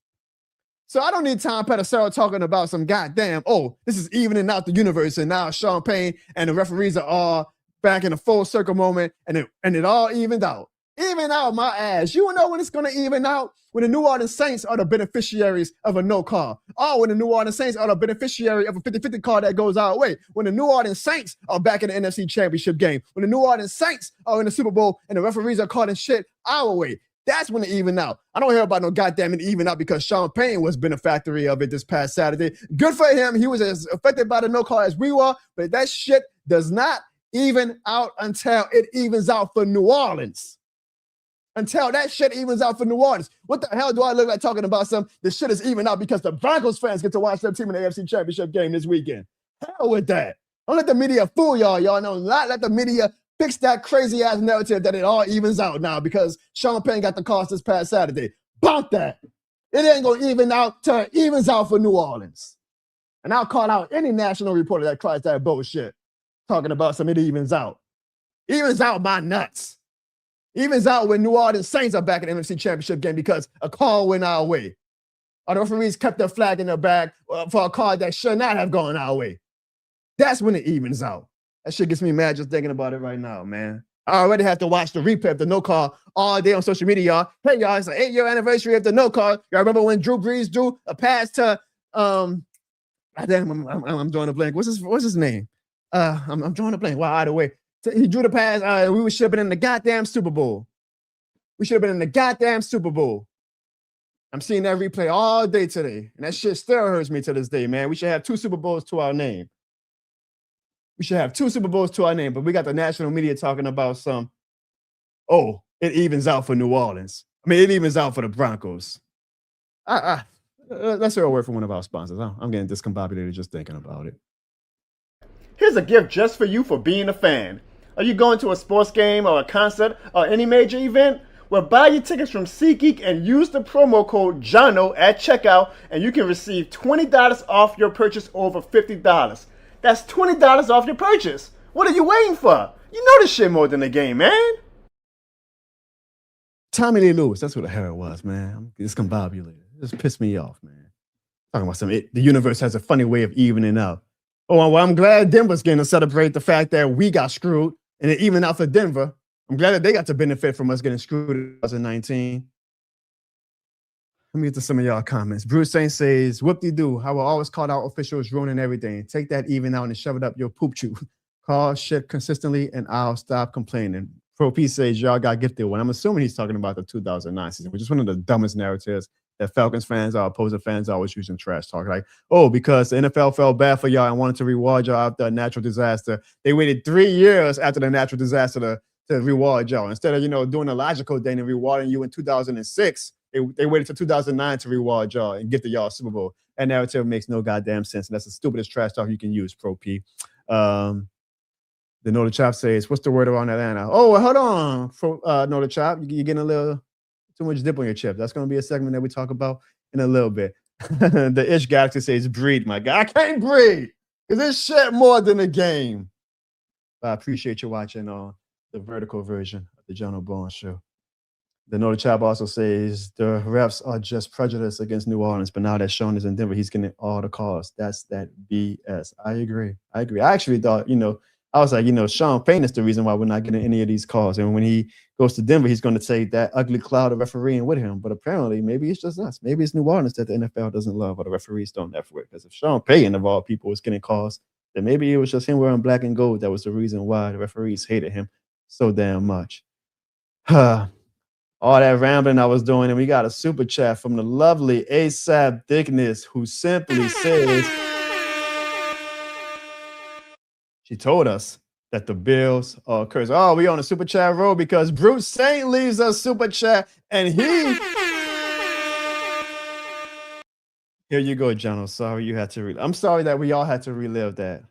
So I don't need Tom Pelissero talking about some goddamn, this is evening out the universe, and now Sean Payton and the referees are all back in a full circle moment, and it all evened out. Even out my ass. You know when it's going to even out? When the New Orleans Saints are the beneficiaries of a no call. Or when the New Orleans Saints are the beneficiary of a 50-50 call that goes our way. When the New Orleans Saints are back in the NFC Championship game. When the New Orleans Saints are in the Super Bowl and the referees are calling shit our way. That's when it even out. I don't hear about no goddamn it even out because Sean Payton was benefactory of it this past Saturday. Good for him. He was as affected by the no call as we were, but that shit does not even out until it evens out for New Orleans. Until that shit evens out for New Orleans. What the hell do I look like talking about this shit is even out because the Broncos fans get to watch their team in the AFC Championship game this weekend? Hell with that. Don't let the media fool y'all. Y'all know not let the media fix that crazy ass narrative that it all evens out now because Sean Payton got the calls this past Saturday. Bump that. It ain't gonna even out till it evens out for New Orleans. And I'll call out any national reporter that cries that bullshit. Talking about it evens out. Evens out my nuts. Evens out when New Orleans Saints are back in the NFC Championship game because a call went our way. Or the referees kept their flag in their bag for a call that should not have gone our way. That's when it evens out. That shit gets me mad just thinking about it right now, man. I already have to watch the replay of the no call all day on social media, y'all. Hey, y'all, it's an 8-year anniversary of the no call. Y'all remember when Drew Brees drew a pass to I'm drawing a blank. What's his name? I'm drawing a blank. Wow, either way. He drew the pass. We should have been in the goddamn Super Bowl. We should have been in the goddamn Super Bowl. I'm seeing that replay all day today, and that shit still hurts me to this day, man. We should have 2 Super Bowls to our name. We should have 2 Super Bowls to our name, but we got the national media talking about it evens out for New Orleans. I mean, it evens out for the Broncos. Let's hear a word from one of our sponsors. I'm getting discombobulated just thinking about it. Here's a gift just for you for being a fan. Are you going to a sports game or a concert or any major event? Well, buy your tickets from SeatGeek and use the promo code JONO at checkout, and you can receive $20 off your purchase over $50. That's $20 off your purchase. What are you waiting for? You know this shit more than the game, man. Tommy Lee Lewis, that's what the hell it was, man. I'm discombobulated. It just pissed me off, man. Talking about the universe has a funny way of evening out. Oh, well, I'm glad Denver's getting to celebrate the fact that we got screwed and it evened out for Denver. I'm glad that they got to benefit from us getting screwed in 2019. Let me get to some of y'all comments. Bruce Saint says, whoop-de-doo, I will always call out officials ruining everything. Take that even out and shove it up your poop chew. Call shit consistently and I'll stop complaining. Pro P says, y'all got gifted one. I'm assuming he's talking about the 2009 season, which is one of the dumbest narratives that Falcons fans or opposing fans are always using trash talk. Like, oh, because the NFL felt bad for y'all and wanted to reward y'all after a natural disaster. They waited 3 years after the natural disaster to reward y'all. Instead of, doing a logical thing and rewarding you in 2006, they waited till 2009 to reward y'all and gift y'all a Super Bowl. That narrative makes no goddamn sense. And that's the stupidest trash talk you can use, Pro P. The Know the Chop says, what's the word around Atlanta? Oh, well, hold on, Know the Chop. You're getting a little too much dip on your chip. That's going to be a segment that we talk about in a little bit. The Ish Galaxy says, breathe, my guy. I can't breathe because this shit more than a game. But I appreciate you watching the vertical version of the John O'Brien Show. The Know the Chop also says, the refs are just prejudiced against New Orleans, but now that Sean is in Denver, he's getting all the calls. That's that BS. I agree. I actually thought, I was like, Sean Payton is the reason why we're not getting any of these calls. And when he goes to Denver, he's going to take that ugly cloud of refereeing with him. But apparently, maybe it's just us. Maybe it's New Orleans that the NFL doesn't love or the referees don't F with. Because if Sean Payton, of all people, was getting calls, then maybe it was just him wearing black and gold that was the reason why the referees hated him so damn much. All that rambling I was doing, and we got a super chat from the lovely ASAP Thickness, who simply says, she told us that the Bills are cursed. Oh, we on a super chat roll because Bruce Saint leaves us super chat, and he. Here you go, John. Sorry you had to. I'm sorry that we all had to relive that,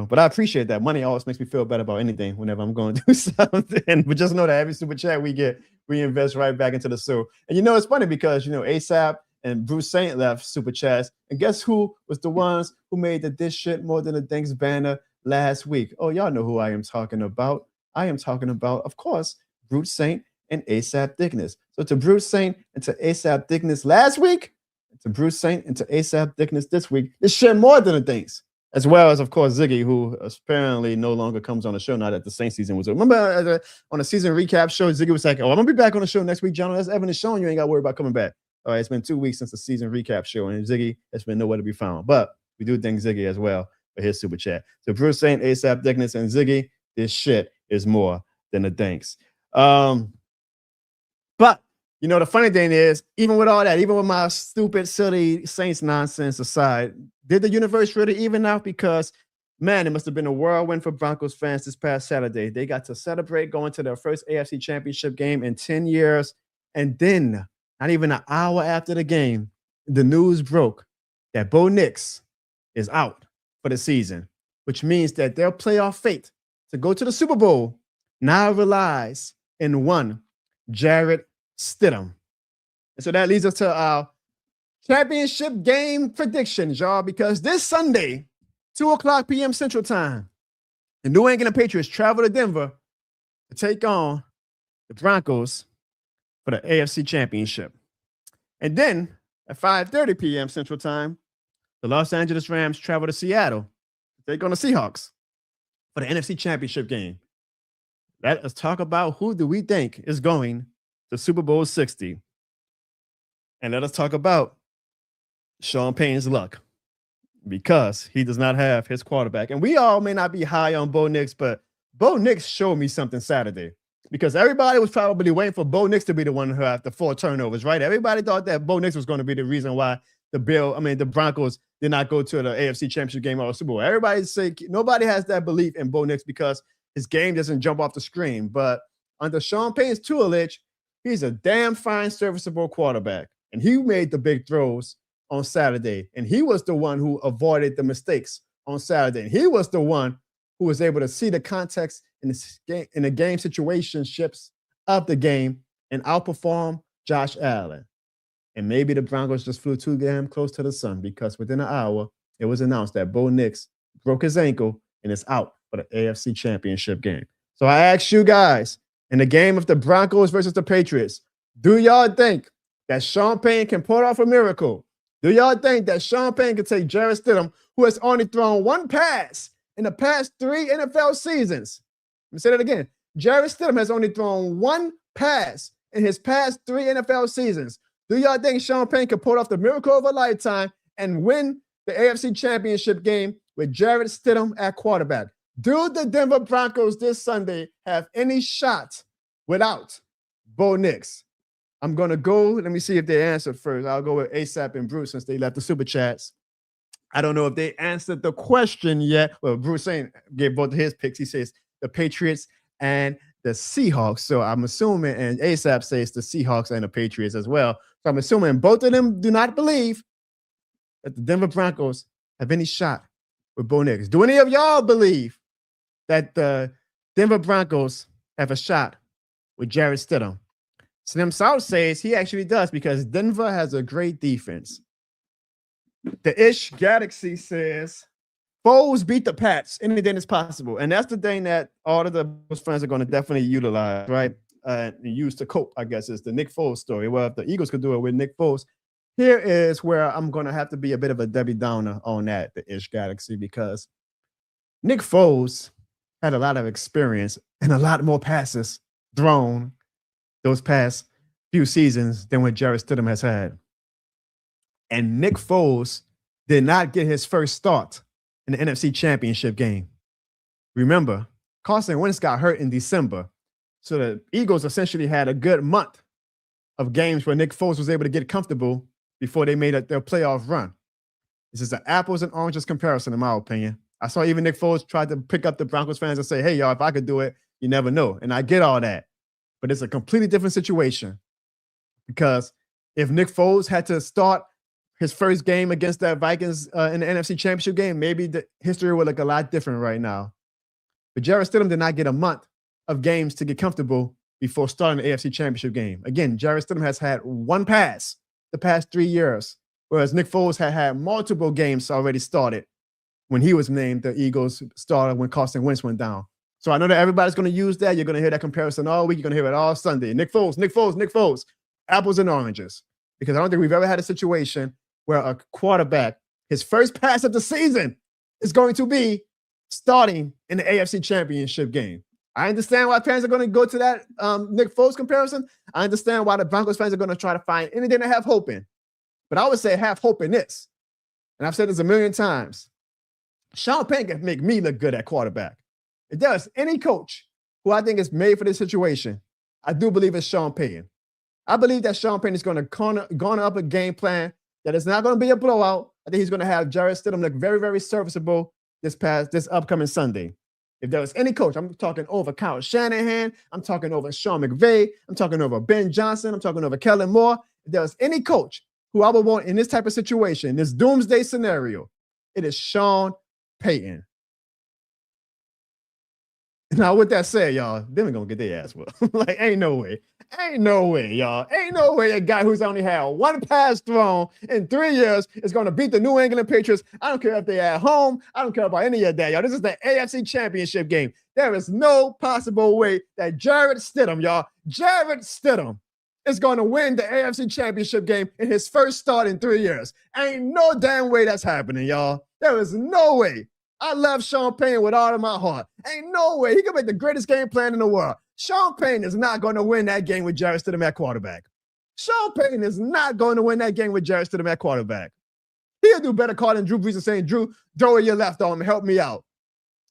But I appreciate that. Money always makes me feel better about anything whenever I'm going to do something. But just know that every super chat we get, we invest right back into the show. And it's funny because ASAP and Bruce Saint left super chats, and guess who was the ones who made the "this shit more than a thanks" banner last week? Oh, y'all know who I am talking about. I am talking about, of course, Bruce Saint and ASAP Thickness. So to Bruce Saint and to ASAP Thickness last week, to Bruce Saint and to ASAP Thickness this week, this shit more than a thanks. As well as, of course, Ziggy, who apparently no longer comes on the show now that the Saint season was over. Remember on the season recap show, Ziggy was like, oh, I'm going to be back on the show next week, John. That's evidence showing you ain't got to worry about coming back. All right, it's been 2 weeks since the season recap show, and Ziggy has been nowhere to be found. But we do thank Ziggy as well for his super chat. So Bruce Saint, ASAP Thickness, and Ziggy, this shit is more than a thanks. But the funny thing is, even with all that, even with my stupid, silly Saints nonsense aside, did the universe really even out? Because, man, it must have been a whirlwind for Broncos fans this past Saturday. They got to celebrate going to their first AFC Championship game in 10 years. And then, not even an hour after the game, the news broke that Bo Nix is out for the season, which means that their playoff fate to go to the Super Bowl now relies in one Jarrett Stidham. And so that leads us to our championship game predictions, y'all, because this Sunday, 2:00 p.m. Central Time, the New England Patriots travel to Denver to take on the Broncos for the AFC Championship. And then at 5:30 p.m. Central Time, the Los Angeles Rams travel to Seattle to take on the Seahawks for the NFC Championship game. Let us talk about who do we think is going to Super Bowl 60. And let us talk about Sean Payton's luck, because he does not have his quarterback. And we all may not be high on Bo Nix, but Bo Nix showed me something Saturday, because everybody was probably waiting for Bo Nix to be the one who had the 4 turnovers, right? Everybody thought that Bo Nix was going to be the reason why the Broncos did not go to the AFC Championship game or the Super Bowl. Nobody has that belief in Bo Nix because his game doesn't jump off the screen. But under Sean Payton's tutelage, he's a damn fine, serviceable quarterback. And he made the big throws on Saturday. And he was the one who avoided the mistakes on Saturday. And he was the one who was able to see the context in the game situationships of the game and outperform Josh Allen. And maybe the Broncos just flew too damn close to the sun, because within an hour, it was announced that Bo Nix broke his ankle and is out for the AFC Championship game. So I ask you guys, in the game of the Broncos versus the Patriots, do y'all think that Sean Payton can pull off a miracle? Do y'all think that Sean Payton can take Jarrett Stidham, who has only thrown one pass in the past 3 NFL seasons? Let me say that again. Jarrett Stidham has only thrown one pass in his past 3 NFL seasons. Do y'all think Sean Payton can pull off the miracle of a lifetime and win the AFC Championship game with Jarrett Stidham at quarterback? Do the Denver Broncos this Sunday have any shot without Bo Nix? I'm going to go. Let me see if they answered first. I'll go with ASAP and Bruce since they left the super chats. I don't know if they answered the question yet. Well, Bruce gave both of his picks. He says the Patriots and the Seahawks. So I'm assuming, and ASAP says the Seahawks and the Patriots as well. So I'm assuming both of them do not believe that the Denver Broncos have any shot with Bo Nix. Do any of y'all believe that the Denver Broncos have a shot with Jarrett Stidham? Slim South says he actually does because Denver has a great defense. The Ish Galaxy says Foles beat the Pats. Anything is possible. And that's the thing that all of the fans are going to definitely utilize, right? And use to cope, I guess, is the Nick Foles story. Well, if the Eagles could do it with Nick Foles, here is where I'm going to have to be a bit of a Debbie Downer on that, the Ish Galaxy, because Nick Foles had a lot of experience and a lot more passes thrown those past few seasons than what Jarrett Stidham has had. And Nick Foles did not get his first start in the NFC Championship game. Remember, Carson Wentz got hurt in December. So the Eagles essentially had a good month of games where Nick Foles was able to get comfortable before they made their playoff run. This is an apples and oranges comparison, in my opinion. I saw even Nick Foles tried to pick up the Broncos fans and say, hey, y'all, if I could do it, you never know. And I get all that. But it's a completely different situation because if Nick Foles had to start his first game against that Vikings in the NFC Championship game, maybe the history would look a lot different right now. But Jarrett Stidham did not get a month of games to get comfortable before starting the AFC Championship game. Again, Jarrett Stidham has had one pass the past 3 years, whereas Nick Foles had multiple games already started when he was named the Eagles starter when Carson Wentz went down. So I know that everybody's going to use that. You're going to hear that comparison all week. You're going to hear it all Sunday. Nick Foles, apples and oranges. Because I don't think we've ever had a situation where a quarterback, his first pass of the season is going to be starting in the AFC Championship game. I understand why fans are going to go to that Nick Foles comparison. I understand why the Broncos fans are going to try to find anything to have hope in. But I would say have hope in this. And I've said this a million times. Sean Payton can make me look good at quarterback. If there's any coach who I think is made for this situation, I do believe it's Sean Payton. I believe that Sean Payton is going to garner up a game plan that is not going to be a blowout. I think he's going to have Jarrett Stidham look very, very serviceable this upcoming Sunday. If there was any coach, I'm talking over Kyle Shanahan, I'm talking over Sean McVay, I'm talking over Ben Johnson, I'm talking over Kellen Moore. If there was any coach who I would want in this type of situation, this doomsday scenario, it is Sean Payton. Now, with that said, y'all, then we're going to get their ass whooped. Like, ain't no way, y'all. Ain't no way a guy who's only had one pass thrown in 3 years is going to beat the New England Patriots. I don't care if they're at home. I don't care about any of that, y'all. This is the AFC Championship game. There is no possible way that Jarrett Stidham is going to win the AFC Championship game in his first start in 3 years. Ain't no damn way that's happening, y'all. There is no way. I love Sean Payton with all of my heart. Ain't no way. He can make the greatest game plan in the world. Sean Payton is not going to win that game with Jarrett Stidham at quarterback. Sean Payton is not going to win that game with Jarrett Stidham at quarterback. He'll do better calling Drew Brees and saying, Drew, throw your left arm and help me out.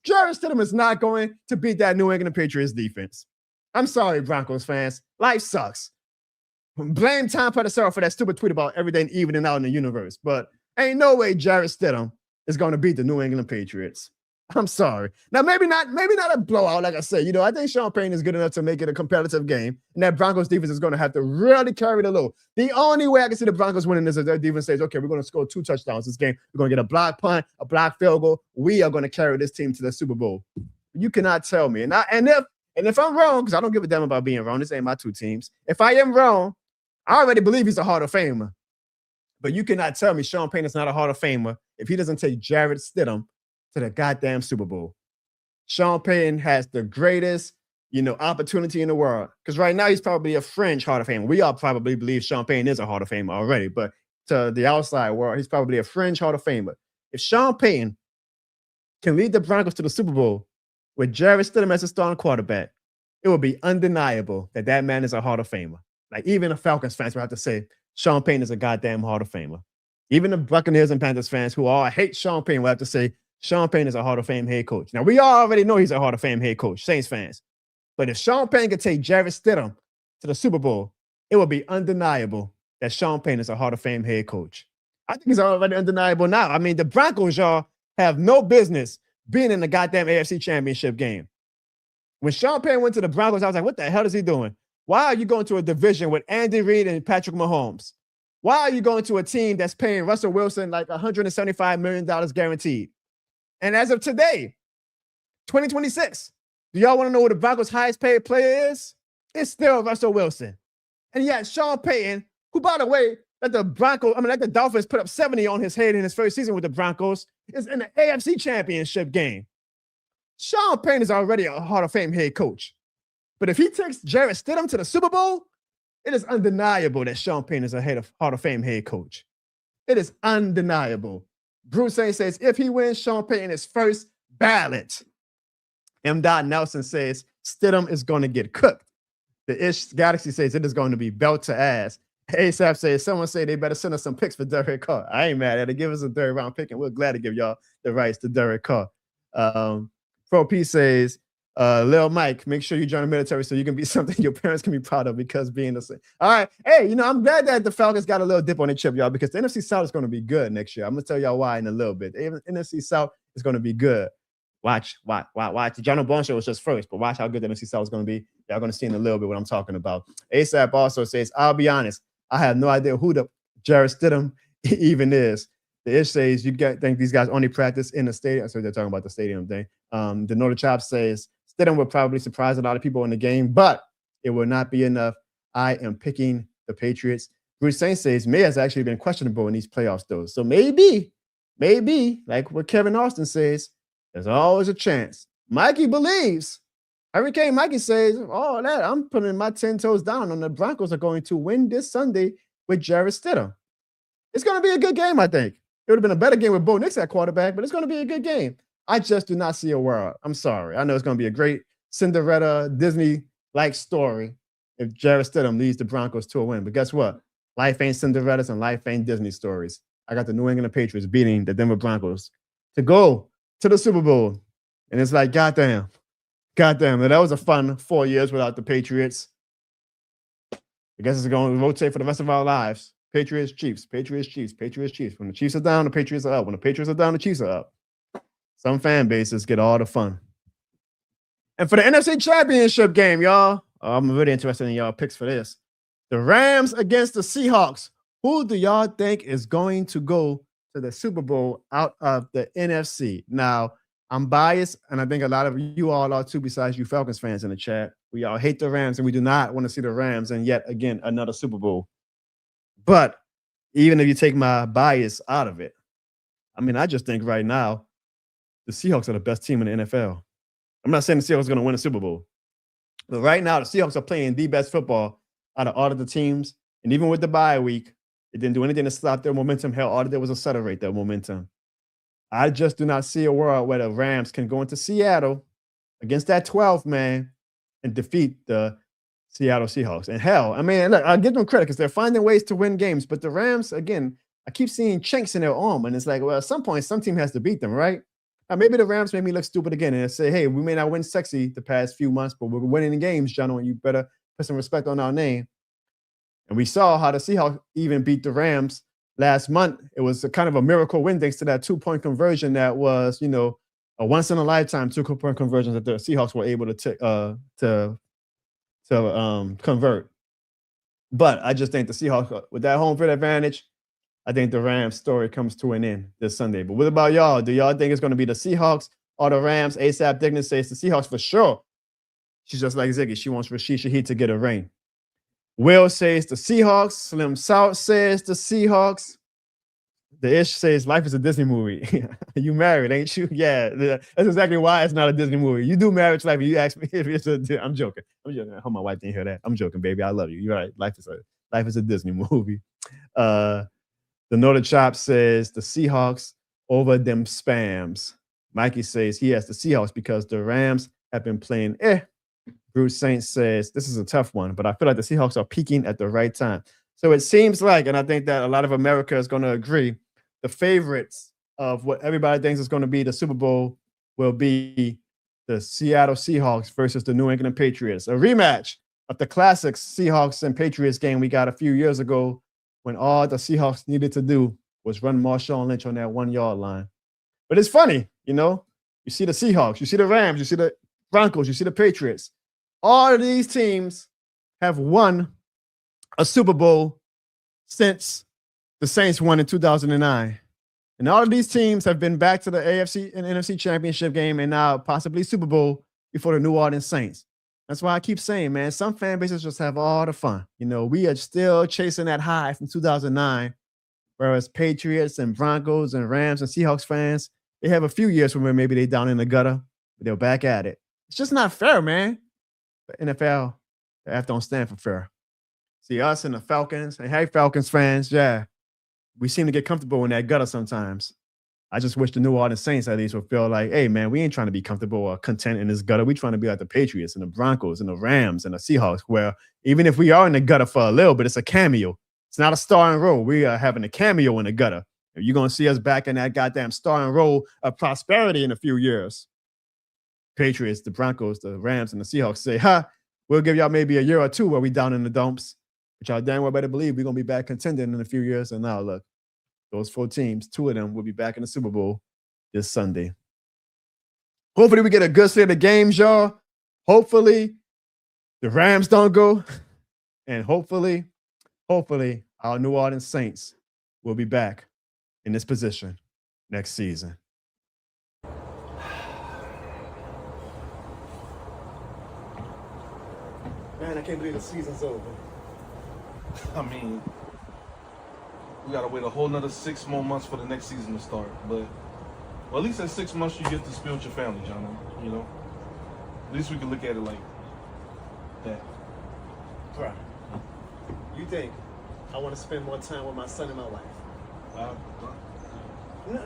Jarrett Stidham is not going to beat that New England Patriots defense. I'm sorry, Broncos fans. Life sucks. Blame Tom Pelissero for that stupid tweet about everything evening out in the universe. But ain't no way Jarrett Stidham is going to beat the New England Patriots. I'm sorry. Now, maybe not a blowout, like I said. You know, I think Sean Payton is good enough to make it a competitive game, and that Broncos defense is going to have to really carry the load. The only way I can see the Broncos winning is if their defense says, okay, we're going to score 2 touchdowns this game. We're going to get a block punt, a block field goal. We are going to carry this team to the Super Bowl. You cannot tell me. And if I'm wrong, because I don't give a damn about being wrong, this ain't my 2 teams. If I am wrong, I already believe he's a Hall of Famer. But you cannot tell me Sean Payton is not a Hall of Famer if he doesn't take Jarrett Stidham to the goddamn Super Bowl. Sean Payton has the greatest, opportunity in the world. Because right now he's probably a fringe Hall of Famer. We all probably believe Sean Payton is a Hall of Famer already. But to the outside world, he's probably a fringe Hall of Famer. If Sean Payton can lead the Broncos to the Super Bowl with Jarrett Stidham as a starting quarterback, it will be undeniable that man is a Hall of Famer. Like, even the Falcons fans will have to say, Sean Payton is a goddamn Hall of Famer. Even the Buccaneers and Panthers fans who all hate Sean Payton will have to say Sean Payton is a Hall of Fame head coach. Now, we all already know he's a Hall of Fame head coach, Saints fans. But if Sean Payton could take Jarrett Stidham to the Super Bowl it will be undeniable that Sean Payton is a Hall of Fame head coach. I think it's already undeniable now. I mean, the Broncos, y'all, have no business being in the goddamn AFC Championship game. When Sean Payton went to the Broncos, I was like, what the hell is he doing? Why are you going to a division with Andy Reid and Patrick Mahomes? Why are you going to a team that's paying Russell Wilson like $175 million guaranteed? And as of today, 2026, do y'all want to know who the Broncos' highest paid player is? It's still Russell Wilson. And yet Sean Payton, who, by the way, let the Dolphins put up 70 on his head in his first season with the Broncos, is in the AFC Championship game. Sean Payton is already a Hall of Fame head coach. But if he takes Jarrett Stidham to the Super Bowl, it is undeniable that Sean Payton is a Hall of Fame head coach. It is undeniable. Bruce Saint says, if he wins, Sean Payton is first ballot. M. Nelson says, Stidham is going to get cooked. The Ish Galaxy says it is going to be belt to ass. ASAP says, someone say they better send us some picks for Derek Carr. I ain't mad at it. Give us a third round pick, and we're glad to give y'all the rights to Derek Carr. Pro P says, Lil Mike, make sure you join the military so you can be something your parents can be proud of because being the same. All right. Hey, I'm glad that the Falcons got a little dip on their chip, y'all, because the NFC South is going to be good next year. I'm going to tell y'all why in a little bit. The NFC South is going to be good. Watch. The John Bone show was just first, but watch how good the NFC South is going to be. Y'all going to see in a little bit what I'm talking about. ASAP also says, I'll be honest, I have no idea who the Jarrett Stidham even is. The Ish says, think these guys only practice in the stadium. So they're talking about the stadium thing. The Northern Chop says, Stidham will probably surprise a lot of people in the game, but it will not be enough. I am picking the Patriots. Bruce Saint says, May has actually been questionable in these playoffs, though. So maybe, like what Kevin Austin says, there's always a chance. Mikey believes. Hurricane Mikey says, oh, that I'm putting my 10 toes down on the Broncos are going to win this Sunday with Jarrett Stidham. It's going to be a good game, I think. It would have been a better game with Bo Nix at quarterback, but it's going to be a good game. I just do not see a world. I'm sorry. I know it's going to be a great Cinderella Disney-like story if Jarrett Stidham leads the Broncos to a win. But guess what? Life ain't Cinderellas and life ain't Disney stories. I got the New England Patriots beating the Denver Broncos to go to the Super Bowl. And it's like, goddamn. That was a fun 4 years without the Patriots. I guess it's going to rotate for the rest of our lives. Patriots, Chiefs. When the Chiefs are down, the Patriots are up. When the Patriots are down, the Chiefs are up. Some fan bases get all the fun. And for the NFC Championship game, y'all, I'm really interested in y'all picks for this. The Rams against the Seahawks. Who do y'all think is going to go to the Super Bowl out of the NFC? Now, I'm biased, and I think a lot of you all are too, besides you Falcons fans in the chat. We all hate the Rams, and we do not want to see the Rams and yet again another Super Bowl. But even if you take my bias out of it, I mean, I just think right now, the Seahawks are the best team in the NFL. I'm not saying the Seahawks are going to win a Super Bowl. But right now, the Seahawks are playing the best football out of all of the teams. And even with the bye week, it didn't do anything to stop their momentum. Hell, all it did was accelerate their momentum. I just do not see a world where the Rams can go into Seattle against that 12th man and defeat the Seattle Seahawks. And hell, I mean, look, I'll give them credit because they're finding ways to win games. But the Rams, again, I keep seeing chinks in their arm. And it's like, well, at some point, some team has to beat them, right? Maybe the Rams made me look stupid again and say, hey, we may not win sexy the past few months, but we're winning the games, gentlemen. You better put some respect on our name. And we saw how the Seahawks even beat the Rams last month. It was a kind of a miracle win thanks to that 2-point conversion that was, a once-in-a-lifetime 2-point conversion that the Seahawks were able to convert. But I just think the Seahawks, with that home field advantage, I think the Rams story comes to an end this Sunday. But what about y'all? Do y'all think it's going to be the Seahawks or the Rams? ASAP Dignan says the Seahawks for sure. She's just like Ziggy. She wants Rashid Shaheed to get a ring. Will says the Seahawks. Slim South says the Seahawks. The Ish says life is a Disney movie. You married, ain't you? Yeah, that's exactly why it's not a Disney movie. You do marriage life. You ask me if it's a. I'm joking. I hope my wife didn't hear that. I'm joking, baby. I love you. You're right. Life is a Disney movie. The Northern Chop says the Seahawks over them spams. Mikey says he has the Seahawks because the Rams have been playing. Bruce Saint says this is a tough one, but I feel like the Seahawks are peaking at the right time. So it seems like, and I think that a lot of America is going to agree, the favorites of what everybody thinks is going to be the Super Bowl will be the Seattle Seahawks versus the New England Patriots. A rematch of the classic Seahawks and Patriots game we got a few years ago when all the Seahawks needed to do was run Marshawn Lynch on that 1 yard line. But it's funny, you know, you see the Seahawks, you see the Rams, you see the Broncos, you see the Patriots. All of these teams have won a Super Bowl since the Saints won in 2009. And all of these teams have been back to the AFC and NFC Championship game and now possibly Super Bowl before the New Orleans Saints. That's why I keep saying, man, some fan bases just have all the fun. You know, we are still chasing that high from 2009, whereas Patriots and Broncos and Rams and Seahawks fans, they have a few years where maybe they're down in the gutter, but they're back at it. It's just not fair, man. The NFL, the F don't stand for fair. See, us and the Falcons, and hey, Falcons fans, yeah, we seem to get comfortable in that gutter sometimes. I just wish the New Orleans Saints at least would feel like, hey, man, we ain't trying to be comfortable or content in this gutter. We trying to be like the Patriots and the Broncos and the Rams and the Seahawks, where even if we are in the gutter for a little bit, it's a cameo. It's not a starring role. We are having a cameo in the gutter. You're going to see us back in that goddamn starring role of prosperity in a few years. Patriots, the Broncos, the Rams, and the Seahawks say, we'll give y'all maybe a year or two where we down in the dumps. But y'all damn well better believe we're going to be back contending in a few years. And now, look, those 4 teams, 2 of them will be back in the Super Bowl this Sunday. Hopefully we get a good slate of games, y'all. Hopefully the Rams don't go. And hopefully our New Orleans Saints will be back in this position next season. Man, I can't believe the season's over. I mean, we gotta wait a whole nother 6 more months for the next season to start. But well, at least in 6 months you get to spend with your family, John. You know, at least we can look at it like that. Bruh, you think I want to spend more time with my son and my wife?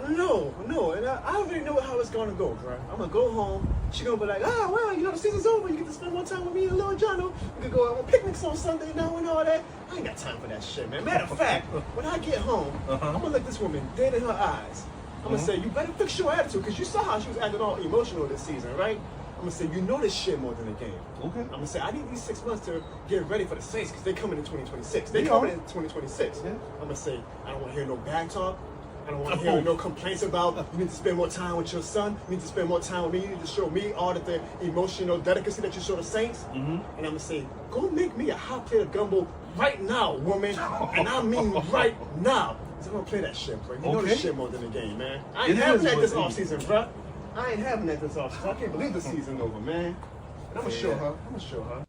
No. And I already know how it's gonna go, bro. I'm gonna go home. She's gonna be like, well, you know, the season's over. You get to spend more time with me and little Jono. We could go on picnics on Sunday now and all that. I ain't got time for that shit, man. Matter of fact, when I get home, I'm gonna look this woman dead in her eyes. I'm gonna say, you better fix your attitude, because you saw how she was acting all emotional this season, right? I'm gonna say, you know this shit more than a game. Okay. I'm gonna say, I need these 6 months to get ready for the Saints, because they're coming in 2026. They're coming in 2026. Yeah. I'm gonna say, I don't want to hear no bad talk. I don't want to hear no complaints about you need to spend more time with your son. You need to spend more time with me. You need to show me all of the emotional delicacy that you show the Saints. And I'm going to say, go make me a hot plate of gumbo right now, woman. And I mean right now. Because I'm going to play that shit, bro. You know this shit more than a game, man. I ain't having that this offseason, bro. I ain't having that this offseason. I can't believe the season's over, man. And I'm going to show her. I'm going to show her.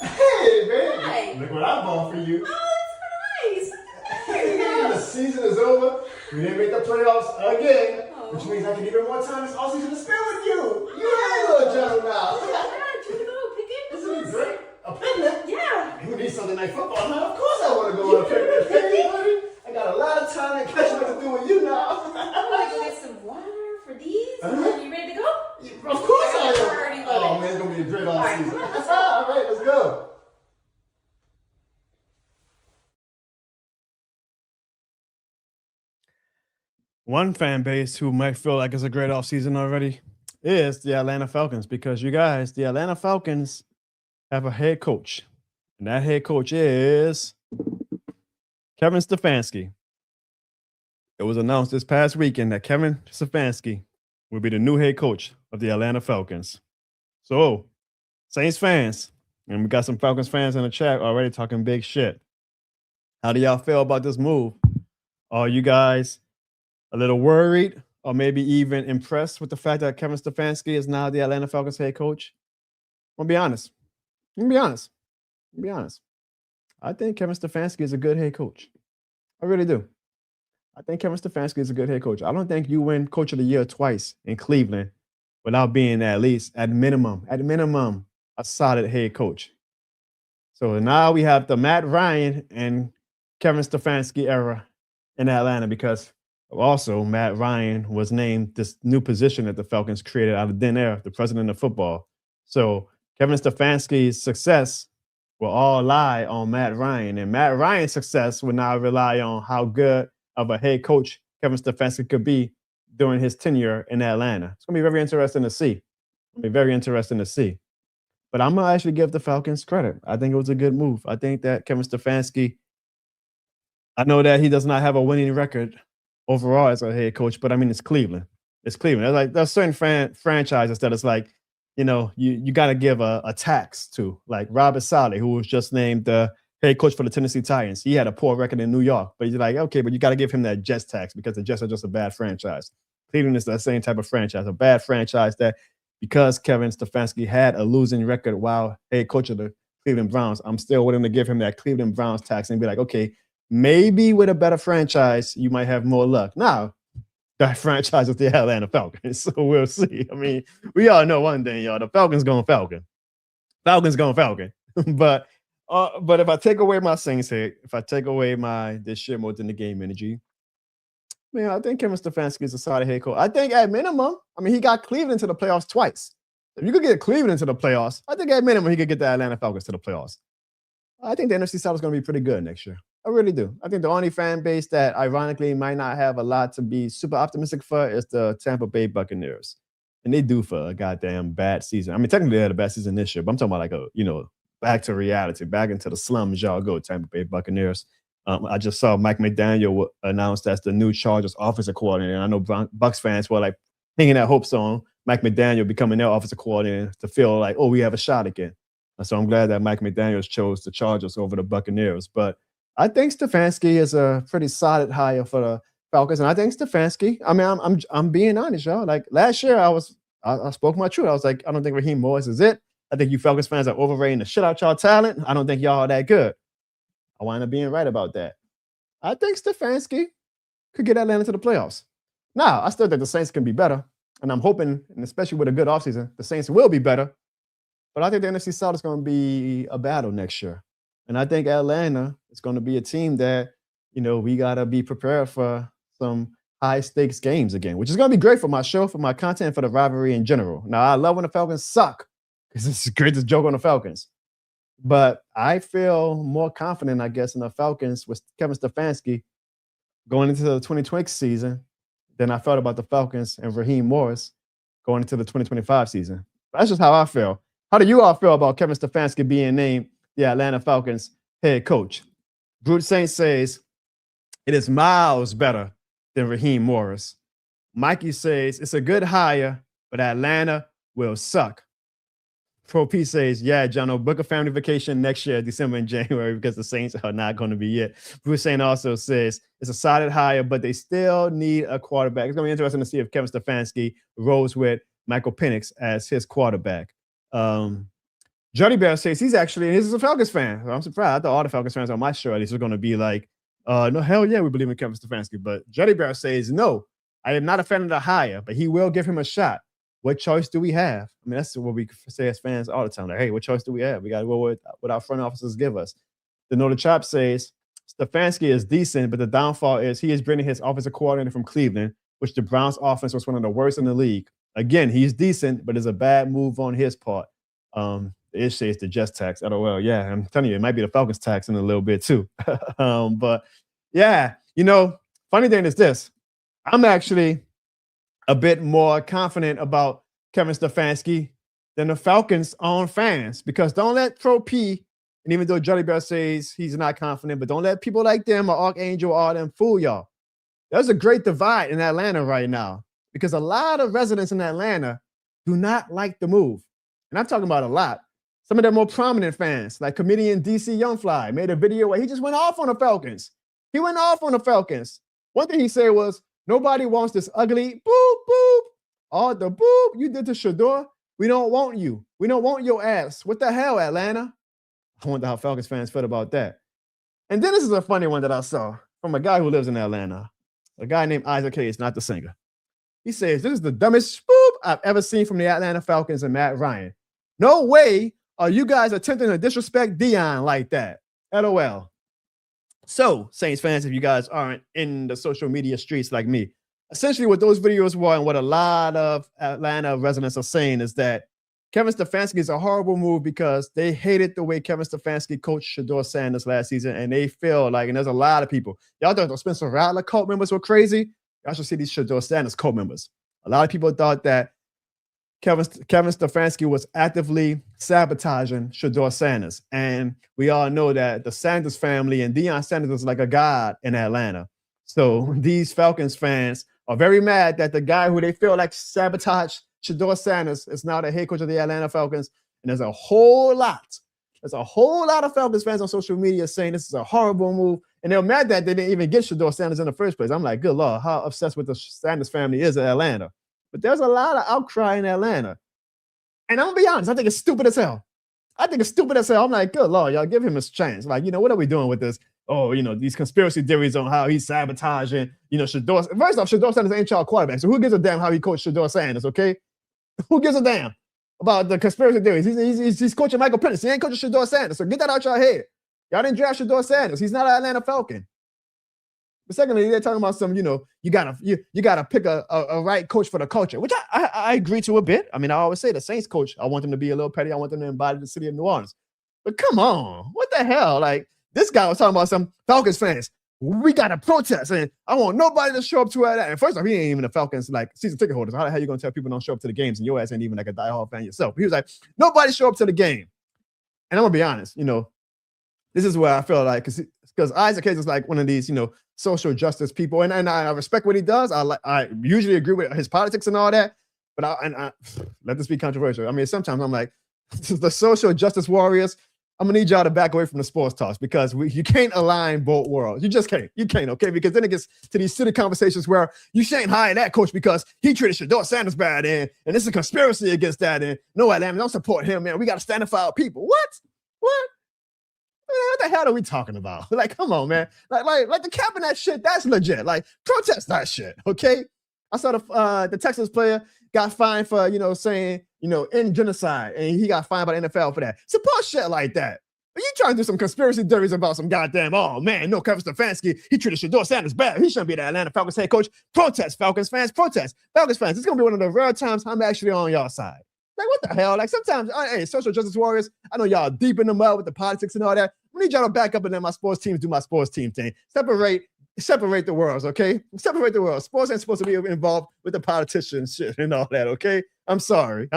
Hey, baby. Hi. Look what I bought for you. Nice. The season is over. We didn't make the playoffs again, which means I can even more time this offseason to spend with you. You have a little Jono now. This is great. A picnic? Yeah. You need Sunday night football, huh? Of course I want to go on a picnic. Hey, buddy. I got a lot of time and catching up to do with you now. I want to go get some water for these. You ready to go? Of course I am. Oh, man, it's going to be a great offseason. All right, let's go. One fan base who might feel like it's a great offseason already is the Atlanta Falcons, because you guys, the Atlanta Falcons have a head coach, and that head coach is Kevin Stefanski. It was announced this past weekend that Kevin Stefanski will be the new head coach of the Atlanta Falcons. So, Saints fans, and we got some Falcons fans in the chat already talking big shit. How do y'all feel about this move? Are you guys a little worried or maybe even impressed with the fact that Kevin Stefanski is now the Atlanta Falcons head coach? I'm going to be honest. I think Kevin Stefanski is a good head coach. I really do. I think Kevin Stefanski is a good head coach. I don't think you win Coach of the Year twice in Cleveland without being at least, at minimum, a solid head coach. So now we have the Matt Ryan and Kevin Stefanski era in Atlanta, because also Matt Ryan was named this new position that the Falcons created out of thin air, the president of football. So Kevin Stefanski's success will all lie on Matt Ryan, and Matt Ryan's success will now rely on how good of a head coach Kevin Stefanski could be during his tenure in Atlanta. It's going to be very interesting to see I mean, very interesting to see. But I'm gonna actually give the Falcons credit. I think it was a good move. I think that Kevin Stefanski, I know that he does not have a winning record overall as a head coach, but I mean, it's Cleveland. It's Cleveland. There's certain franchises that it's like, you got to give a tax to, like Robert Saleh, who was just named the head coach for the Tennessee Titans. He had a poor record in New York, but you're like, okay, but you got to give him that Jets tax because the Jets are just a bad franchise. Cleveland is that same type of franchise, a bad franchise that because Kevin Stefanski had a losing record while head coach of the Cleveland Browns, I'm still willing to give him that Cleveland Browns tax and be like, okay, maybe with a better franchise, you might have more luck. Now, that franchise is the Atlanta Falcons, so we'll see. I mean, we all know one thing, y'all. The Falcons going Falcon. Falcons going Falcon. but if I take away my Saints hate, if I take away my this shit more than the game energy, man, I think Kevin Stefanski is a solid head coach. I think at minimum, I mean, he got Cleveland to the playoffs twice. If you could get Cleveland to the playoffs, I think at minimum he could get the Atlanta Falcons to the playoffs. I think the NFC South is going to be pretty good next year. I really do. I think the only fan base that ironically might not have a lot to be super optimistic for is the Tampa Bay Buccaneers. And they do for a goddamn bad season. I mean, technically they had a bad season this year, but I'm talking about like back to reality, back into the slums, y'all go, Tampa Bay Buccaneers. I just saw Mike McDaniel announced as the new Chargers offensive coordinator. And I know Bucs fans were like hanging their hopes on Mike McDaniel becoming their offensive coordinator to feel like, oh, we have a shot again. So I'm glad that Mike McDaniels chose the Chargers over the Buccaneers. But I think Stefanski is a pretty solid hire for the Falcons. And I think Stefanski, I mean, I'm being honest, y'all. Like last year, I spoke my truth. I was like, I don't think Raheem Morris is it. I think you Falcons fans are overrating the shit out y'all talent. I don't think y'all are that good. I wind up being right about that. I think Stefanski could get Atlanta to the playoffs. Now, I still think the Saints can be better. And I'm hoping, and especially with a good offseason, the Saints will be better. But I think the NFC South is going to be a battle next year. And I think Atlanta is going to be a team that, we got to be prepared for some high-stakes games again, which is going to be great for my show, for my content, for the rivalry in general. Now, I love when the Falcons suck because it's great to joke on the Falcons. But I feel more confident, I guess, in the Falcons with Kevin Stefanski going into the 2020 season than I felt about the Falcons and Raheem Morris going into the 2025 season. That's just how I feel. How do you all feel about Kevin Stefanski being named the Atlanta Falcons head coach? Brute Saint says it is miles better than Raheem Morris. Mikey says it's a good hire, but Atlanta will suck. Pro P says, yeah, Jono, book a family vacation next year, December and January, because the Saints are not going to be it. Bruce Saint also says it's a solid hire, but they still need a quarterback. It's going to be interesting to see if Kevin Stefanski rolls with Michael Penix as his quarterback. Johnny Bear says he's a Falcons fan. I'm surprised. I thought all the Falcons fans on my show at least were going to be like, no, hell yeah, we believe in Kevin Stefanski. But Johnny Bear says, no, I am not a fan of the hire, but he will give him a shot. What choice do we have? I mean, that's what we say as fans all the time. Like, hey, what choice do we have? We got to go with what our front officers give us. The Know the Chop says Stefanski is decent, but the downfall is he is bringing his offensive coordinator from Cleveland, which the Browns offense was one of the worst in the league. Again, he's decent, but it's a bad move on his part. It says the Jets tax. LOL. Yeah, I'm telling you, it might be the Falcons tax in a little bit too. But yeah, funny thing is this. I'm actually a bit more confident about Kevin Stefanski than the Falcons' own fans, because don't let Pro P, and even though Jelly Bear says he's not confident, but don't let people like them or Archangel or all them fool y'all. There's a great divide in Atlanta right now because a lot of residents in Atlanta do not like the move. And I'm talking about a lot. Some of their more prominent fans, like comedian DC Youngfly, made a video where he just went off on the Falcons. He went off on the Falcons. One thing he said was, nobody wants this ugly boop, boop. All the boop you did to Shador. We don't want you. We don't want your ass. What the hell, Atlanta? I wonder how Falcons fans felt about that. And then this is a funny one that I saw from a guy who lives in Atlanta. A guy named Isaac Hayes, not the singer. He says, this is the dumbest boop I've ever seen from the Atlanta Falcons and Matt Ryan. No way are you guys attempting to disrespect Dion like that. LOL. So, Saints fans, if you guys aren't in the social media streets like me, essentially what those videos were and what a lot of Atlanta residents are saying is that Kevin Stefanski is a horrible move because they hated the way Kevin Stefanski coached Shador Sanders last season, and they feel like, and there's a lot of people, y'all thought the Spencer Rattler cult members were crazy. Y'all should see these Shador Sanders cult members. A lot of people thought that Kevin Stefanski was actively sabotaging Shedeur Sanders. And we all know that the Sanders family and Deion Sanders is like a god in Atlanta. So these Falcons fans are very mad that the guy who they feel like sabotaged Shedeur Sanders is now the head coach of the Atlanta Falcons. And there's a whole lot of Falcons fans on social media saying this is a horrible move. And they're mad that they didn't even get Shedeur Sanders in the first place. I'm like, good Lord, how obsessed with the Sanders family is in Atlanta. But there's a lot of outcry in Atlanta. And I'm going to be honest, I think it's stupid as hell. I'm like, good Lord, y'all give him his chance. Like, what are we doing with this? Oh, these conspiracy theories on how he's sabotaging, Shedeur. First off, Shedeur Sanders ain't y'all quarterback. So who gives a damn how he coached Shedeur Sanders, okay? Who gives a damn about the conspiracy theories? He's coaching Michael Penix. He ain't coaching Shedeur Sanders. So get that out your head. Y'all didn't draft Shedeur Sanders. He's not an Atlanta Falcon. But secondly, they're talking about some, you gotta pick a right coach for the culture, which I agree to a bit. I mean, I always say the Saints coach, I want them to be a little petty. I want them to embody the city of New Orleans. But come on, what the hell? Like, this guy was talking about some Falcons fans. We gotta protest, and I want nobody to show up to that. And first off, he ain't even a Falcons like season ticket holders. How the hell you gonna tell people don't show up to the games and your ass ain't even like a diehard fan yourself? He was like, nobody show up to the game. And I'm gonna be honest, this is where I feel like because Isaac Hayes is like one of these, social justice people, and I respect what he does. I usually agree with his politics and all that, but I let this be controversial. I mean, sometimes I'm like, the social justice warriors, I'm gonna need y'all to back away from the sports talks because you can't align both worlds. You just can't. You can't, okay? Because then it gets to these silly conversations where you shouldn't hire that coach because he treated Shedeur Sanders bad, and this is a conspiracy against that, and no, Atlanta, don't support him, man. We gotta stand up for our people. What? Man, what the hell are we talking about? Like, come on, man. Like the cap in that shit, that's legit. Like, protest that shit, okay? I saw the Texans player got fined for, saying, in genocide, and he got fined by the NFL for that. Support shit like that. But you trying to do some conspiracy theories about some goddamn, oh, man, no, Kevin Stefanski, he treated Shedeur Sanders bad. He shouldn't be the Atlanta Falcons head coach. Protest, Falcons fans, protest. Falcons fans, it's going to be one of the rare times I'm actually on y'all side. Like, what the hell? Like, sometimes, hey, social justice warriors, I know y'all deep in the mud with the politics and all that. We need y'all to back up and let my sports teams do my sports team thing. Separate the worlds, okay? Separate the worlds. Sports ain't supposed to be involved with the politicians shit and all that, okay? I'm sorry.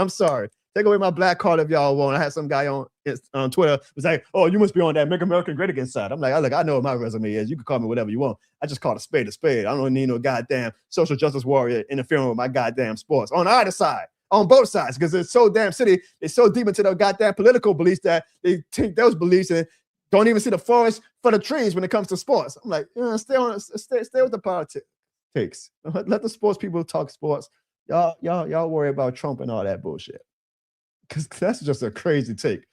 Take away my black card if y'all want. I had some guy on Twitter was like, oh, you must be on that Make America Great Again side. I'm like, look, I know what my resume is. You can call me whatever you want. I just call a spade a spade. I don't need no goddamn social justice warrior interfering with my goddamn sports. On either side. On both sides, because it's so damn city, they're so deep into their goddamn political beliefs that they take those beliefs and don't even see the forest for the trees when it comes to sports. I'm like, stay with the politics. Let the sports people talk sports. Y'all worry about Trump and all that bullshit. Because that's just a crazy take.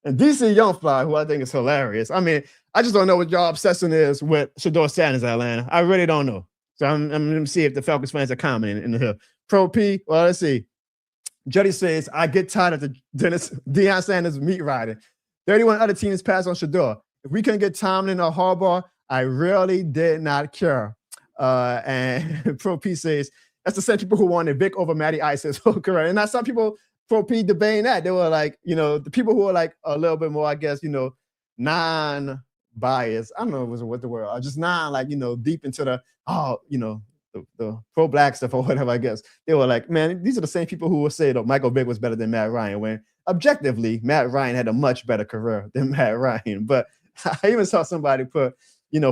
And DC Youngfly, who I think is hilarious. I mean, I just don't know what y'all obsession is with Shedeur Sanders, Atlanta. I really don't know. So I'm going to see if the Falcons fans are commenting in the hill. Pro P, well, let's see. Juddy says, I get tired of the Deion Sanders meat riding. 31 other teams pass on Shedeur. If we couldn't get Tomlin or Harbaugh, I really did not care. And Pro P says, that's the same people who wanted Vic over Matty Ice. Says, oh, correct. And now some people, Pro P debating that. They were like, the people who are like a little bit more, I guess, non-biased. I don't know what the word, just deep into the, the pro-black stuff or whatever, I guess. They were like, man, these are the same people who will say that Michael Vick was better than Matt Ryan, when objectively, Matt Ryan had a much better career than Matt Ryan. But I even saw somebody put,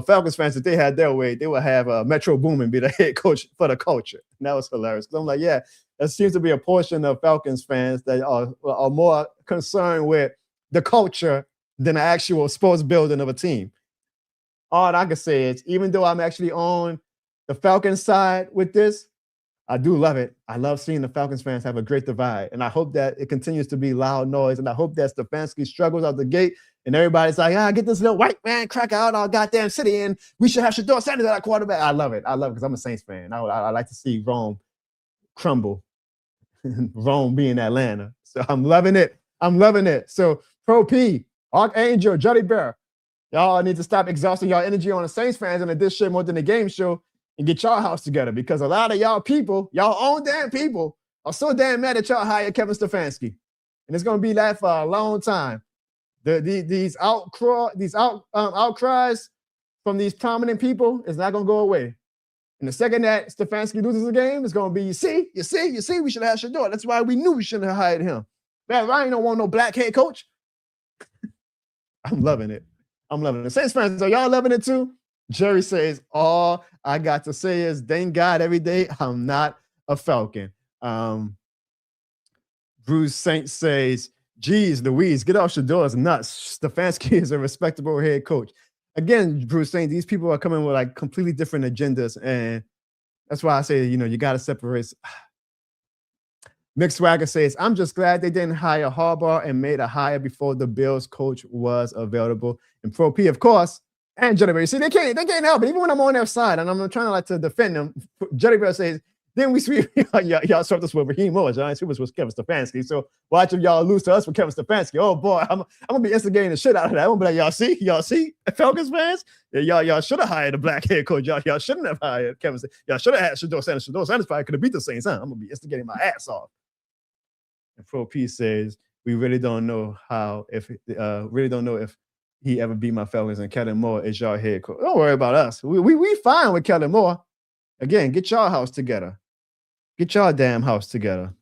Falcons fans, if they had their way, they would have Metro Boomin be the head coach for the culture. And that was hilarious. Because I'm like, yeah, there seems to be a portion of Falcons fans that are more concerned with the culture than the actual sports building of a team. All I can say is, even though I'm actually on the Falcons side with this, I do love it. I love seeing the Falcons fans have a great divide. And I hope that it continues to be loud noise. And I hope that Stefanski struggles out the gate and everybody's like, get this little white man cracker out our goddamn city and we should have Shedeur Sanders at our quarterback. I love it. Because I'm a Saints fan. I like to see Rome crumble. Rome being Atlanta. So I'm loving it. So Pro P, Archangel, Juddy Bear, y'all need to stop exhausting y'all energy on the Saints fans and this shit more than the game show. And get y'all house together, because a lot of y'all people, y'all own damn people, are so damn mad that y'all hired Kevin Stefanski. And it's going to be that for a long time. These outcries from these prominent people is not going to go away. And the second that Stefanski loses the game, it's going to be, you see, we should have had Shador. That's why we knew we shouldn't have hired him. Man, Ryan don't want no black head coach. I'm loving it. Saints fans, are y'all loving it too? Jerry says, all I got to say is, thank God every day I'm not a Falcon. Bruce Saint says, geez, Louise, get off Shador's nuts. Stefanski is a respectable head coach. Again, Bruce Saint, these people are coming with like completely different agendas. And that's why I say, you got to separate. Mick Swagger says, I'm just glad they didn't hire Harbaugh and made a hire before the Bills coach was available. And Pro P, of course, and Juddy Bear. See, they can't help it. Even when I'm on their side and I'm trying to defend them, Juddy Bear says, then we sweep y'all swept us with Raheem Morris. Y'all swept us with Kevin Stefanski. So watch if y'all lose to us with Kevin Stefanski. Oh boy, I'm gonna be instigating the shit out of that. I'm gonna be like, y'all see, Falcons fans, y'all should have hired a black head coach. Y'all shouldn't have hired Kevin. Y'all should have had Shador Sanders. Shador Sanders probably could have beat the Saints. Huh? I'm gonna be instigating my ass off. And Pro P says, we really don't know if he ever beat my Falcons, and Kellen Moore is your head coach. Don't worry about us. We fine with Kellen Moore. Again, get your house together. Get your damn house together.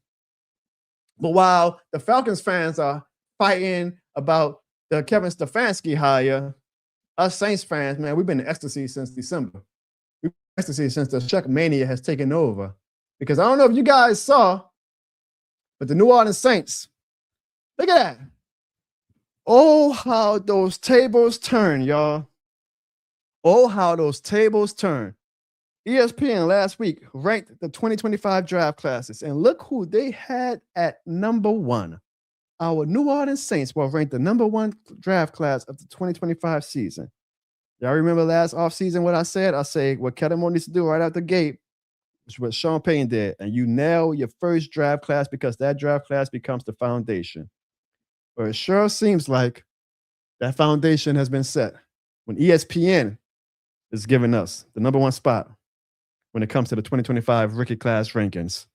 But while the Falcons fans are fighting about the Kevin Stefanski hire, us Saints fans, man, we've been in ecstasy since December. We've been in ecstasy since the Chuck Mania has taken over. Because I don't know if you guys saw, but the New Orleans Saints, look at that. Oh, how those tables turn, y'all. Oh, how those tables turn. ESPN last week ranked the 2025 draft classes, and look who they had at number one. Our New Orleans Saints were ranked the number one draft class of the 2025 season. Y'all remember last offseason what I said? I say what Kellen Moore needs to do right out the gate, which is what Sean Payton did, and you nail your first draft class because that draft class becomes the foundation. But it sure seems like that foundation has been set when ESPN is giving us the number one spot when it comes to the 2025 rookie class rankings.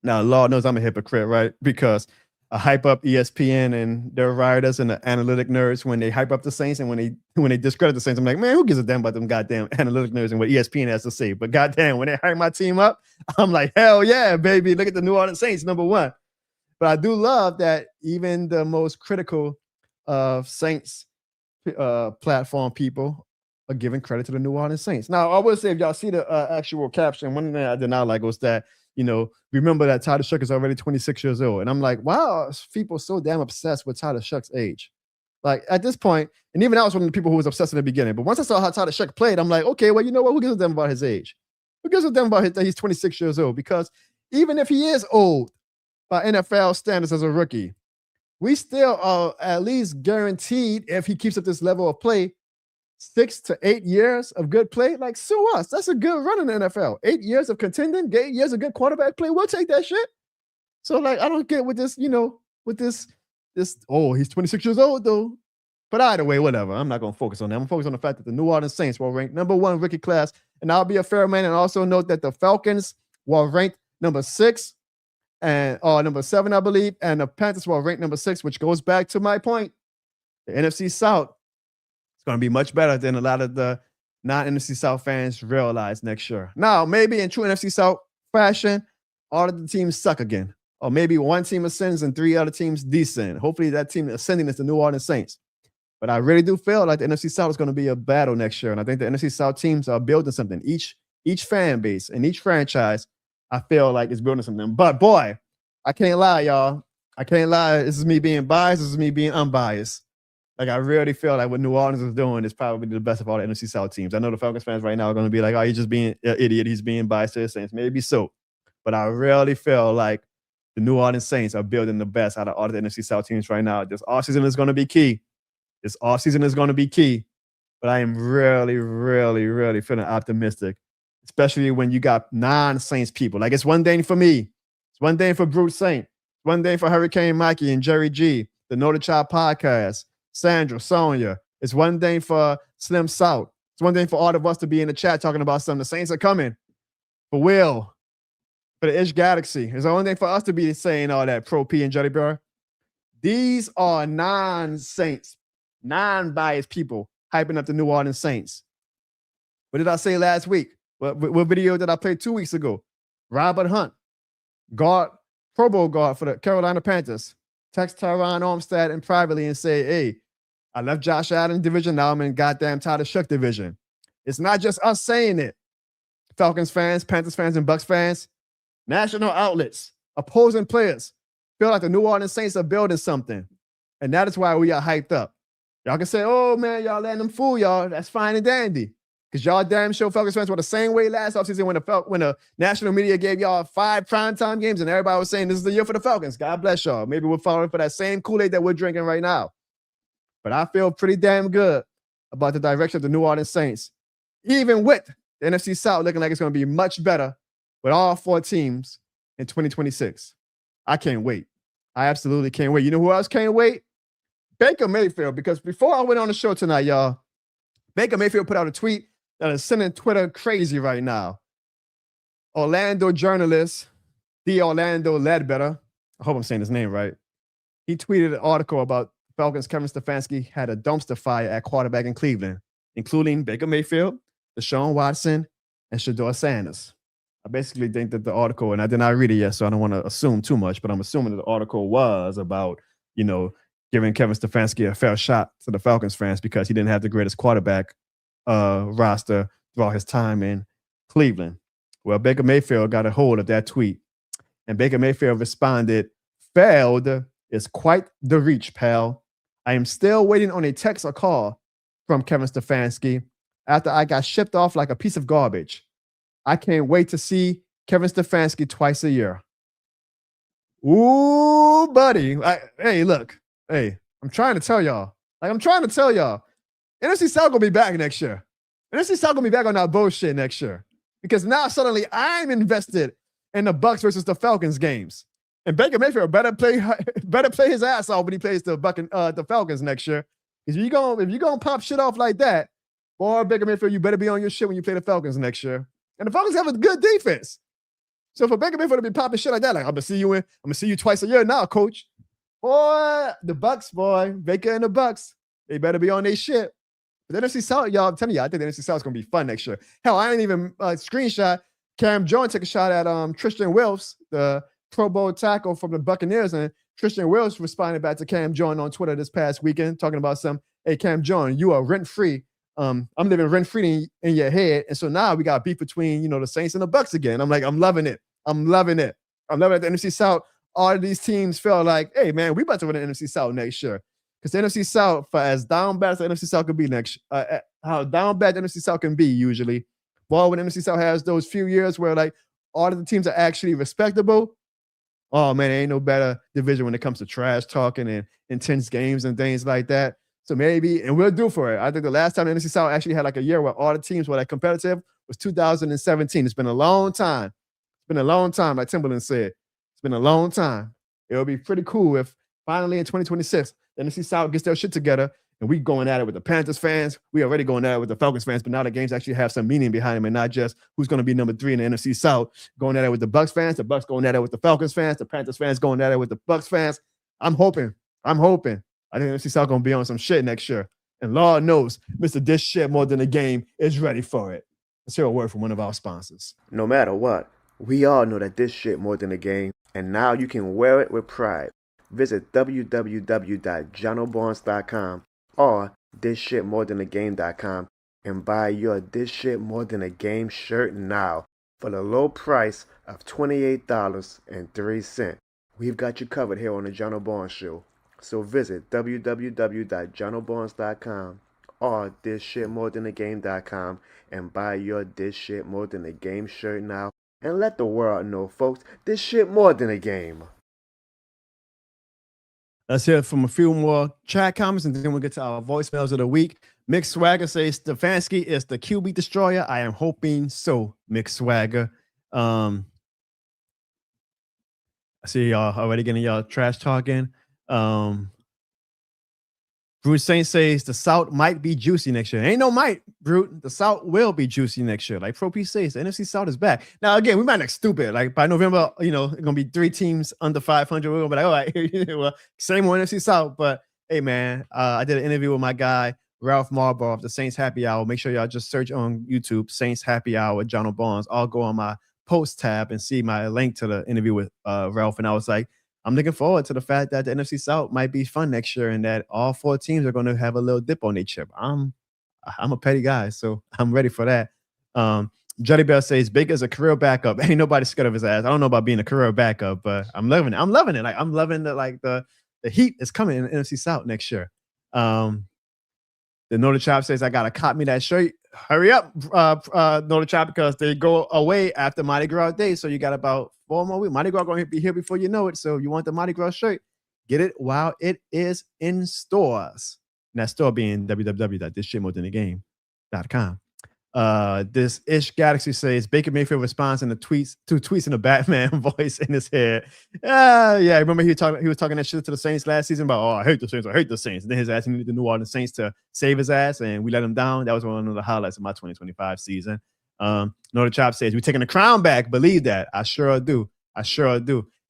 Now, Lord knows I'm a hypocrite, right? Because I hype up ESPN and their writers and the analytic nerds when they hype up the Saints, and when they discredit the Saints, I'm like, man, who gives a damn about them goddamn analytic nerds and what ESPN has to say? But goddamn, when they hype my team up, I'm like, hell yeah, baby, look at the New Orleans Saints, number one. But I do love that even the most critical of Saints platform people are giving credit to the New Orleans Saints. Now, I would say if y'all see the actual caption, one thing I did not like was that, remember that Tyler Shough is already 26 years old. And I'm like, wow, people so damn obsessed with Tyler Shoug's age. Like at this point, and even I was one of the people who was obsessed in the beginning. But once I saw how Tyler Shough played, I'm like, okay, well, you know what? Who gives a damn about his age? Who gives a damn about that he's 26 years old? Because even if he is old by NFL standards as a rookie, we still are at least guaranteed, if he keeps up this level of play, 6 to 8 years of good play. Like, sue us. That's a good run in the NFL. 8 years of contending, 8 years of good quarterback play. We'll take that shit. So, like, I don't get with this, with this, he's 26 years old, though. But either way, whatever. I'm not going to focus on that. I'm focused on the fact that the New Orleans Saints were ranked number one rookie class. And I'll be a fair man and also note that the Falcons were ranked number 6 and number 7, I believe. And the Panthers were ranked number 6, which goes back to my point. The NFC South is going to be much better than a lot of the non-NFC South fans realize next year. Now, maybe in true NFC South fashion, all of the teams suck again. Or maybe one team ascends and 3 other teams descend. Hopefully that team ascending is the New Orleans Saints. But I really do feel like the NFC South is going to be a battle next year. And I think the NFC South teams are building something. Each fan base and each franchise, I feel like is building something. But boy, I can't lie, y'all. I can't lie. This is me being biased. This is me being unbiased. Like, I really feel like what New Orleans is doing is probably the best of all the NFC South teams. I know the Falcons fans right now are going to be like, oh, he's just being an idiot. He's being biased to the Saints. Maybe so. But I really feel like the New Orleans Saints are building the best out of all the NFC South teams right now. This offseason is going to be key. But I am really, really, really feeling optimistic, especially when you got non-Saints people. Like, it's one thing for me. It's one thing for Bruce Saint. It's one thing for Hurricane Mikey and Jerry G, the Know the Child podcast, Sandra, Sonia. It's one thing for Slim South. It's one thing for all of us to be in the chat talking about something. The Saints are coming. For Will, for the Ish Galaxy. It's the only thing for us to be saying all that, Pro P and Jelly Bear. These are non-Saints, non-biased people hyping up the New Orleans Saints. What did I say last week? What video that I played 2 weeks ago? Robert Hunt, guard, Pro Bowl guard for the Carolina Panthers, text Tyron Armstead and privately and say, hey, I left Josh Allen division. Now I'm in goddamn Tyler Shook division. It's not just us saying it. Falcons fans, Panthers fans, and Bucks fans, national outlets, opposing players feel like the New Orleans Saints are building something. And that is why we are hyped up. Y'all can say, oh, man, y'all letting them fool y'all. That's fine and dandy. Because y'all damn sure Falcons fans were the same way last offseason when the national media gave y'all 5 primetime games and everybody was saying this is the year for the Falcons. God bless y'all. Maybe we're falling for that same Kool-Aid that we're drinking right now. But I feel pretty damn good about the direction of the New Orleans Saints, even with the NFC South looking like it's going to be much better with all 4 teams in 2026. I can't wait. I absolutely can't wait. You know who else can't wait? Baker Mayfield, because before I went on the show tonight, y'all, Baker Mayfield put out a tweet that is sending Twitter crazy right now. Orlando journalist, the Orlando Ledbetter, I hope I'm saying his name right. He tweeted an article about Falcons Kevin Stefanski had a dumpster fire at quarterback in Cleveland, including Baker Mayfield, Deshaun Watson, and Shedeur Sanders. I basically think that the article, and I did not read it yet, so I don't want to assume too much, but I'm assuming that the article was about, giving Kevin Stefanski a fair shot to the Falcons fans because he didn't have the greatest quarterback roster throughout his time in Cleveland. Well, Baker Mayfield got a hold of that tweet, and Baker Mayfield responded, "Failed is quite the reach, pal. I am still waiting on a text or call from Kevin Stefanski after I got shipped off like a piece of garbage. I can't wait to see Kevin Stefanski twice a year." Ooh, buddy. I'm trying to tell y'all. NFC South gonna be back next year. NFC South gonna be back on that bullshit next year. Because now suddenly I'm invested in the Bucks versus the Falcons games. And Baker Mayfield better play his ass off when he plays the Falcons next year. If you're gonna pop shit off like that, boy, Baker Mayfield, you better be on your shit when you play the Falcons next year. And the Falcons have a good defense. So for Baker Mayfield to be popping shit like that, like I'm gonna see you twice a year now, coach. Boy, the Bucks, Baker and the Bucks, they better be on their shit. But the NFC South, y'all, I'm telling you, I think the NFC South is gonna be fun next year. Hell, I ain't even screenshot. Cam Jordan took a shot at Tristan Wills, the Pro Bowl tackle from the Buccaneers, and Tristan Wills responded back to Cam Jordan on Twitter this past weekend, talking about hey, Cam Jordan, you are rent-free. I'm living rent-free in your head. And so now we got beef between, the Saints and the Bucks again. I'm loving it. I'm loving it. I'm loving it. The NFC South, all of these teams feel like, hey, man, we about to win the NFC South next year. Because the NFC South, for as down bad as the NFC South can be how down bad the NFC South can be usually, well, when the NFC South has those few years where, all of the teams are actually respectable, oh, man, there ain't no better division when it comes to trash talking and intense games and things like that. So maybe, and we'll do for it. I think the last time the NFC South actually had a year where all the teams were competitive was 2017. It's been a long time. It's been a long time, like Timberland said. It's been a long time. It'll be pretty cool if finally in 2026, the NFC South gets their shit together and we going at it with the Panthers fans. We already going at it with the Falcons fans, but now the games actually have some meaning behind them and not just who's going to be number 3 in the NFC South. Going at it with the Bucks fans, the Bucks going at it with the Falcons fans, the Panthers fans going at it with the Bucks fans. I'm hoping. I think NFC South going to be on some shit next year. And Lord knows, Mr. This Shit More Than a Game is ready for it. Let's hear a word from one of our sponsors. No matter what, we all know that this shit more than a game, and now you can wear it with pride. Visit www.jonobarnes.com or thisshitmorethanagame.com and buy your This Shit More Than a Game shirt now for the low price of $28.03. We've got you covered here on the Jono Barnes Show. So visit www.jonobarnes.com or thisshitmorethanagame.com and buy your This Shit More Than a Game shirt now and let the world know, folks, this shit more than a game. Let's hear from a few more chat comments and then we'll get to our voicemails of the week. Mick Swagger says Stefanski is the QB destroyer. I am hoping so, Mick Swagger. I see y'all already getting y'all trash talking. Bruce Saint says the South might be juicy next year. Ain't no might, Brute. The South will be juicy next year. Like Pro P says, the NFC South is back. Now, again, we might look stupid. Like by November, it's going to be 3 teams under 500. We're going to be like, all right, well, same old NFC South. But hey, man, I did an interview with my guy, Ralph Marlborough of the Saints Happy Hour. Make sure y'all just search on YouTube, Saints Happy Hour with John Barnes. I'll go on my post tab and see my link to the interview with Ralph. And I was like, I'm looking forward to the fact that the NFC South might be fun next year and that all 4 teams are going to have a little dip on their chip. I'm a petty guy, so I'm ready for that. Juddy Bell says Baker's a career backup. Ain't nobody scared of his ass. I don't know about being a career backup, but I'm loving it. I'm loving it. Like I'm loving the heat is coming in the NFC South next year. The Nola Chop says I gotta cop me that shirt. Hurry up, Nola Chop, because they go away after Mardi Gras Day. So you got about 4 more weeks. Mardi Gras gonna be here before you know it. So if you want the Mardi Gras shirt, get it while it is in stores. And that store being www.thisshitmorethanthegame.com. This Ish Galaxy says Baker Mayfield responds in the tweets, 2 tweets in the Batman voice in his head. Yeah, remember he was talking that shit to the Saints last season about, I hate the Saints. And then his ass needed the New Orleans Saints to save his ass, and we let him down. That was one of the highlights of my 2025 season. Noah Chop says, we're taking the crown back. Believe that. I sure do.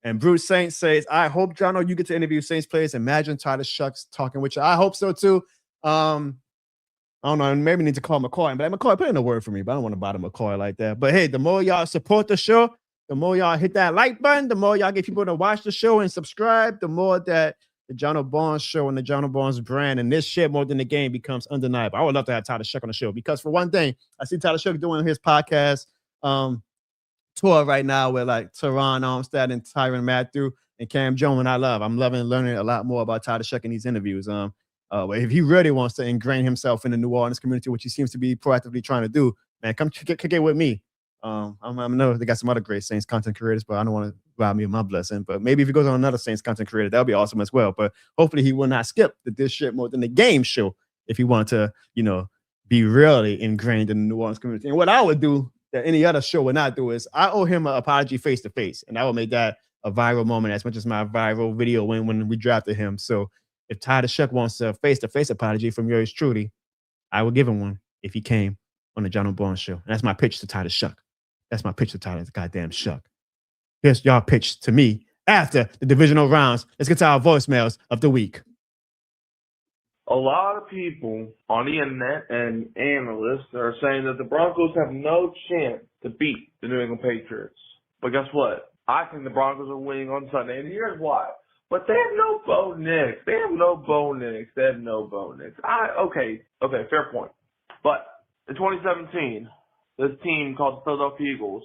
And Bruce Saints says, I hope, Jono, you get to interview Saints players. Imagine Titus Shucks talking with you. I hope so too. I don't know, maybe need to call McCoy, but McCoy, put in a word for me, but I don't want to bother McCoy like that. But hey, the more y'all support the show, the more y'all hit that like button, the more y'all get people to watch the show and subscribe, the more that the John Barnes show and the John Barnes brand and this shit more than the game becomes undeniable. I would love to have Tyler Shuck on the show because for one thing, I see Tyler Shuck doing his podcast tour right now with like Teron Armstead and Tyron Matthew and Cam Jones, and I'm loving learning a lot more about Tyler Shuck in these interviews. If he really wants to ingrain himself in the New Orleans community, which he seems to be proactively trying to do, man, come kick it with me. I know they got some other great Saints content creators, but I don't want to rob me of my blessing. But maybe if he goes on another Saints content creator, that'll be awesome as well. But hopefully he will not skip this shit more than the game show if he wants to, be really ingrained in the New Orleans community. And what I would do that any other show would not do is I owe him an apology face to face, and I will make that a viral moment as much as my viral video when we drafted him. So if Tyler Shuck wants a face-to-face apology from yours truly, I will give him one if he came on the John Barnes show. And that's my pitch to Tyler Shuck. That's my pitch to Tyler goddamn Shuck. Here's y'all pitch to me after the divisional rounds. Let's get to our voicemails of the week. A lot of people on the internet and analysts are saying that the Broncos have no chance to beat the New England Patriots. But guess what? I think the Broncos are winning on Sunday, and here's why. But they have no Bo Nix. Okay, fair point. But in 2017, this team called the Philadelphia Eagles,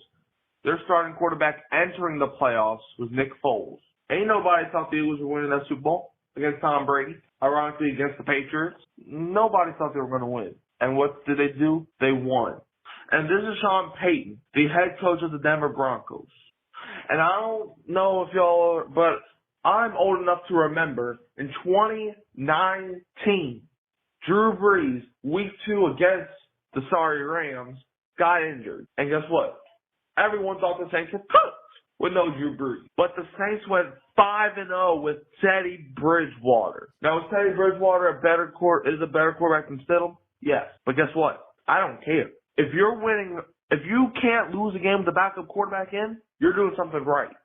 their starting quarterback entering the playoffs was Nick Foles. Ain't nobody thought the Eagles were winning that Super Bowl against Tom Brady. Ironically, against the Patriots, nobody thought they were going to win. And what did they do? They won. And this is Sean Payton, the head coach of the Denver Broncos. And I don't know if y'all are, but I'm old enough to remember in 2019, Drew Brees, week 2 against the sorry Rams, got injured. And guess what? Everyone thought the Saints were cooked with no Drew Brees. But the Saints went 5-0 with Teddy Bridgewater. Now, is Teddy Bridgewater a better quarterback than Stidham? Yes. But guess what? I don't care. If you're winning, if you can't lose a game with the backup quarterback in, you're doing something right.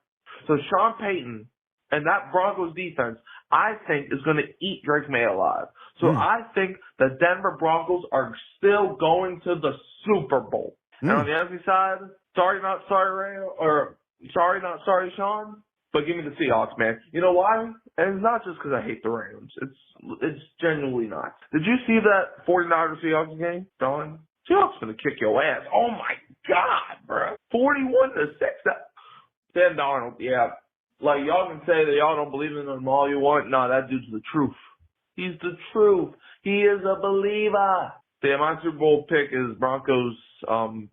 So Sean Payton and that Broncos defense, I think, is going to eat Drake May alive. So I think the Denver Broncos are still going to the Super Bowl. And on the NFC side, sorry, not sorry, Sean, but give me the Seahawks, man. You know why? And it's not just because I hate the Rams. It's genuinely not. Did you see that 49ers Seahawks game, Don? Seahawks going to kick your ass. Oh, my God, bro. 41-6. Sam Darnold, yeah. Like, y'all can say that y'all don't believe in him all you want. No, that dude's the truth. He's the truth. He is a believer. Yeah, my Super Bowl pick is Broncos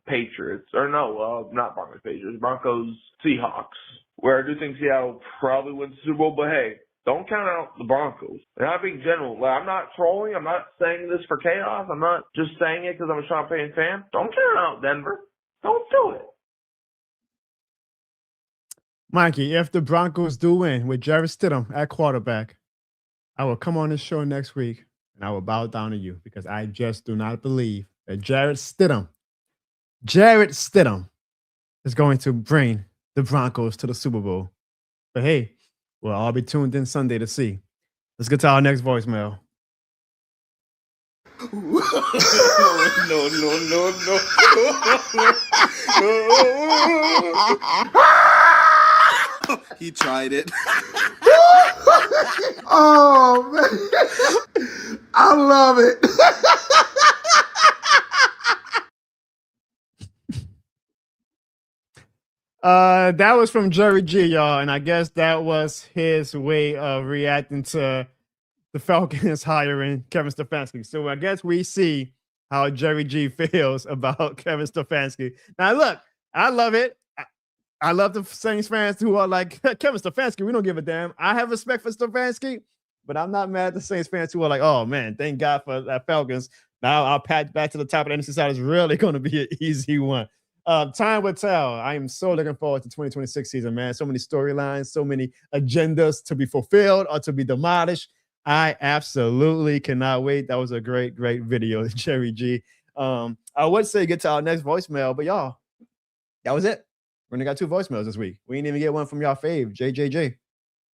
Patriots. Or no, not Broncos Patriots. Broncos Seahawks. Where I do think Seattle probably wins the Super Bowl. But, hey, don't count out the Broncos. And I'm being general. Like, I'm not trolling. I'm not saying this for chaos. I'm not just saying it because I'm a Sean Payton fan. Don't count out Denver. Don't do it. Mikey, if the Broncos do win with Jarrett Stidham at quarterback, I will come on this show next week and I will bow down to you because I just do not believe that Jarrett Stidham is going to bring the Broncos to the Super Bowl. But hey, we'll all be tuned in Sunday to see. Let's get to our next voicemail. He tried it. Oh, man. I love it. That was from Jerry G, y'all, and I guess that was his way of reacting to the Falcons hiring Kevin Stefanski. So I guess we see how Jerry G feels about Kevin Stefanski. Now, look, I love it. I love the Saints fans who are like, Kevin Stefanski, we don't give a damn. I have respect for Stefanski, but I'm not mad at the Saints fans who are like, oh, man, thank God for that Falcons. Now our path back to the top of the NFC side is really going to be an easy one. Time will tell. I am so looking forward to 2026 season, man. So many storylines, so many agendas to be fulfilled or to be demolished. I absolutely cannot wait. That was a great, great video, Jerry G. I would say get to our next voicemail, but y'all, that was it. We only got 2 voicemails this week. We didn't even get one from y'all fave, JJJ.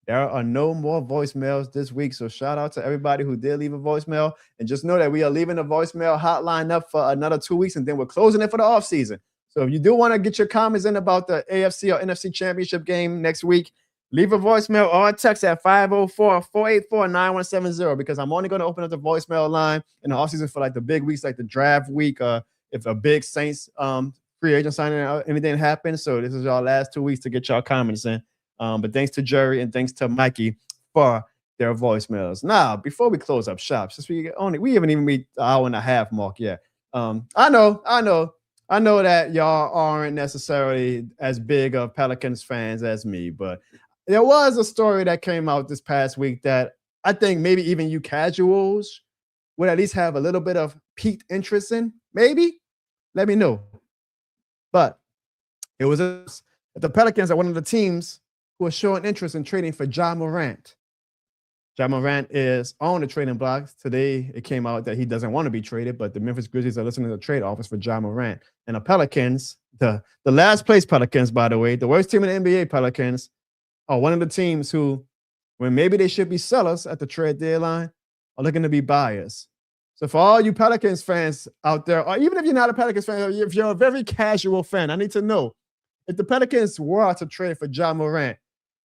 There are no more voicemails this week, so shout out to everybody who did leave a voicemail. And just know that we are leaving the voicemail hotline up for another 2 weeks, and then we're closing it for the offseason. So if you do want to get your comments in about the AFC or NFC Championship game next week, leave a voicemail or a text at 504-484-9170 because I'm only going to open up the voicemail line in the offseason for like the big weeks, like the draft week, if a big Saints free agent signing or anything happens. So this is our last 2 weeks to get y'all comments in. But thanks to Jerry and thanks to Mikey for their voicemails. Now, before we close up shop, since we haven't even reached the hour and a half mark yet. I know that y'all aren't necessarily as big of Pelicans fans as me, but there was a story that came out this past week that I think maybe even you casuals would at least have a little bit of piqued interest in. Maybe? Let me know. But it was the Pelicans are one of the teams who are showing interest in trading for Ja Morant. Ja Morant is on the trading block. Today, it came out that he doesn't want to be traded, but the Memphis Grizzlies are listening to the trade offers for Ja Morant. And the Pelicans, the last place Pelicans, by the way, the worst team in the NBA, Pelicans, are one of the teams who, when maybe they should be sellers at the trade deadline, are looking to be buyers. So for all you Pelicans fans out there, or even if you're not a Pelicans fan, if you're a very casual fan, I need to know, if the Pelicans were to trade for Ja Morant,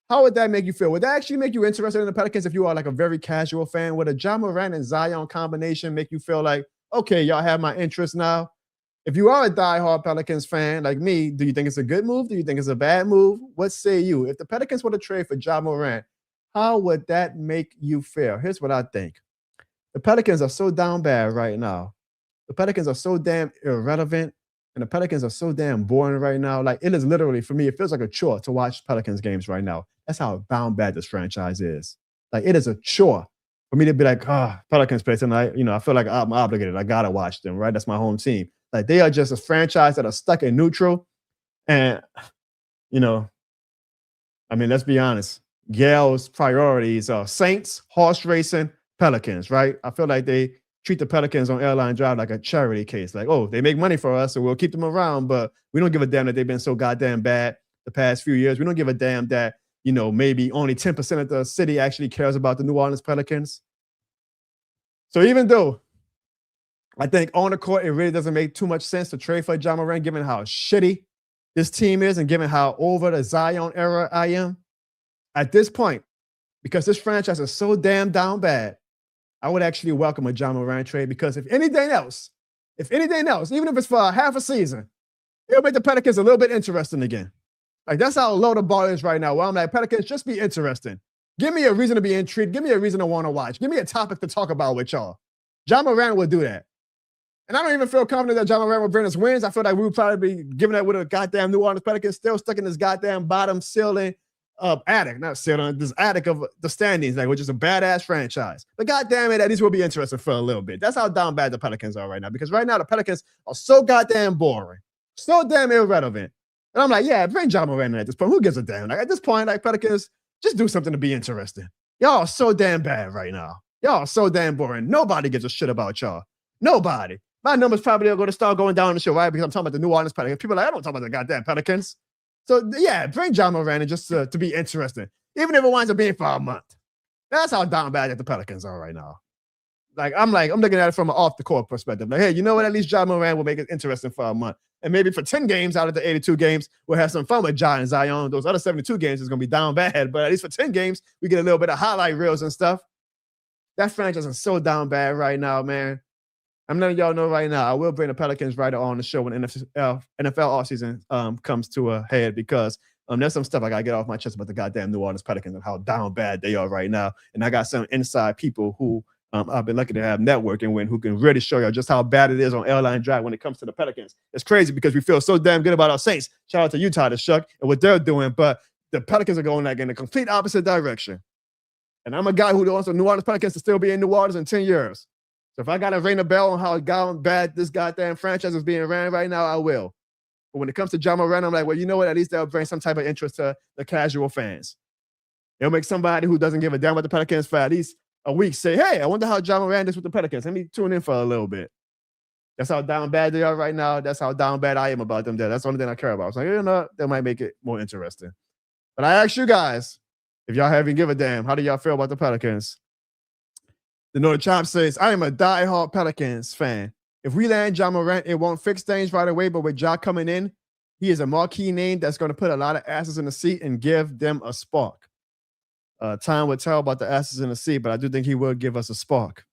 how would that make you feel? Would that actually make you interested in the Pelicans if you are like a very casual fan? Would a Ja Morant and Zion combination make you feel like, okay, y'all have my interest now? If you are a diehard Pelicans fan like me, do you think it's a good move? Do you think it's a bad move? What say you? If the Pelicans were to trade for Ja Morant, how would that make you feel? Here's what I think. The Pelicans are so down bad right now. The Pelicans are so damn irrelevant, and the Pelicans are so damn boring right now. Like, it is literally, for me, it feels like a chore to watch Pelicans games right now. That's how down bad this franchise is. Like, it is a chore for me to be like, Pelicans play tonight. You know, I feel like I'm obligated. I got to watch them, right? That's my home team. Like, they are just a franchise that are stuck in neutral. And, you know, I mean, let's be honest. Gail's priorities are Saints, horse racing, Pelicans, right? I feel like they treat the Pelicans on Airline Drive like a charity case. Like, oh, they make money for us, so we'll keep them around, but we don't give a damn that they've been so goddamn bad the past few years. We don't give a damn that, you know, maybe only 10% of the city actually cares about the New Orleans Pelicans. So even though I think on the court, it really doesn't make too much sense to trade for Ja Morant, given how shitty this team is and given how over the Zion era I am, at this point, because this franchise is so damn down bad, I would actually welcome a Ja Morant trade because if anything else, even if it's for a half a season, it'll make the Pelicans a little bit interesting again. Like, that's how low the ball is right now, where I'm like, Pelicans, just be interesting. Give me a reason to be intrigued. Give me a reason to want to watch. Give me a topic to talk about with y'all. Ja Morant will do that. And I don't even feel confident that Ja Morant will bring us wins. I feel like we would probably be giving that with a goddamn New Orleans Pelicans still stuck in this goddamn bottom ceiling attic, not ceiling, this attic of the standings, like, which is a badass franchise. But goddamn it, at least we'll be interested for a little bit. That's how down bad the Pelicans are right now. Because right now the Pelicans are so goddamn boring, so damn irrelevant. And I'm like, yeah, bring Ja Morant in at this point. Who gives a damn? Like, at this point, like, Pelicans, just do something to be interesting. Y'all are so damn bad right now. Y'all are so damn boring. Nobody gives a shit about y'all. Nobody. My numbers probably are going to start going down the show, right? Because I'm talking about the New Orleans Pelicans. People are like, I don't talk about the goddamn Pelicans. So, yeah, bring Ja Morant in just to be interesting. Even if it winds up being for a month. That's how down bad that the Pelicans are right now. I'm looking at it from an off the court perspective. Like, hey, you know what? At least Ja Morant will make it interesting for a month. And maybe for 10 games out of the 82 games, we'll have some fun with Ja and Zion. Those other 72 games is going to be down bad. But at least for 10 games, we get a little bit of highlight reels and stuff. That franchise is so down bad right now, man. I'm letting y'all know right now, I will bring the Pelicans right on the show when NFL offseason comes to a head, because there's some stuff I got to get off my chest about the goddamn New Orleans Pelicans and how down bad they are right now. And I got some inside people who I've been lucky to have networking with, who can really show you just how bad it is on Airline Drive when it comes to the Pelicans. It's crazy because we feel so damn good about our Saints. Shout out to Utah to Shuck and what they're doing, but the Pelicans are going like in the complete opposite direction. And I'm a guy who wants the New Orleans Pelicans to still be in New Orleans in 10 years. So if I got to ring a bell on how bad this goddamn franchise is being ran right now, I will. But when it comes to Ja Morant, I'm like, well, you know what? At least they'll bring some type of interest to the casual fans. It'll make somebody who doesn't give a damn about the Pelicans for at least a week say, hey, I wonder how Ja Morant is with the Pelicans. Let me tune in for a little bit. That's how down bad they are right now. That's how down bad I am about them there. That's the only thing I care about. I was like, you know, that might make it more interesting. But I ask you guys, if y'all haven't give a damn, how do y'all feel about the Pelicans? The North Chomp says, I am a diehard Pelicans fan. If we land Ja Morant, it won't fix things right away, but with Ja coming in, he is a marquee name that's going to put a lot of asses in the seat and give them a spark. Time will tell about the asses in the seat, but I do think he will give us a spark.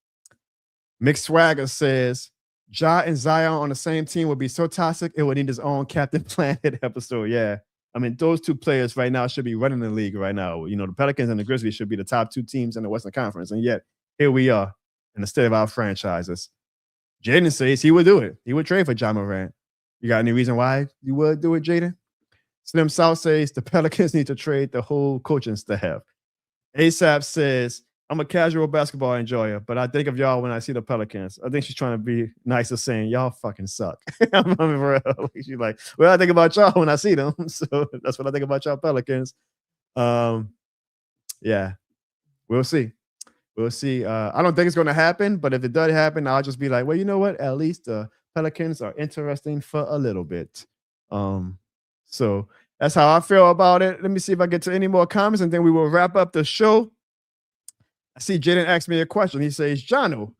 Mick Swagger says, Ja and Zion on the same team would be so toxic, it would need his own Captain Planet episode. Yeah. I mean, those two players right now should be running the league right now. You know, the Pelicans and the Grizzlies should be the top two teams in the Western Conference. And yet, here we are in the state of our franchises. Jaden says he would do it. He would trade for Ja Morant. You got any reason why you would do it, Jaden? Slim South says the Pelicans need to trade the whole coaching staff. ASAP says, I'm a casual basketball enjoyer, but I think of y'all when I see the Pelicans. I think she's trying to be nice of saying, y'all fucking suck. I mean, for real. She's like, well, I think about y'all when I see them. So that's what I think about y'all Pelicans. Yeah, we'll see. We'll see. I don't think it's going to happen, but if it does happen, I'll just be like, well, you know what? At least the Pelicans are interesting for a little bit. So that's how I feel about it. Let me see if I get to any more comments, and then we will wrap up the show. I see Jaden asked me a question. He says, Jono,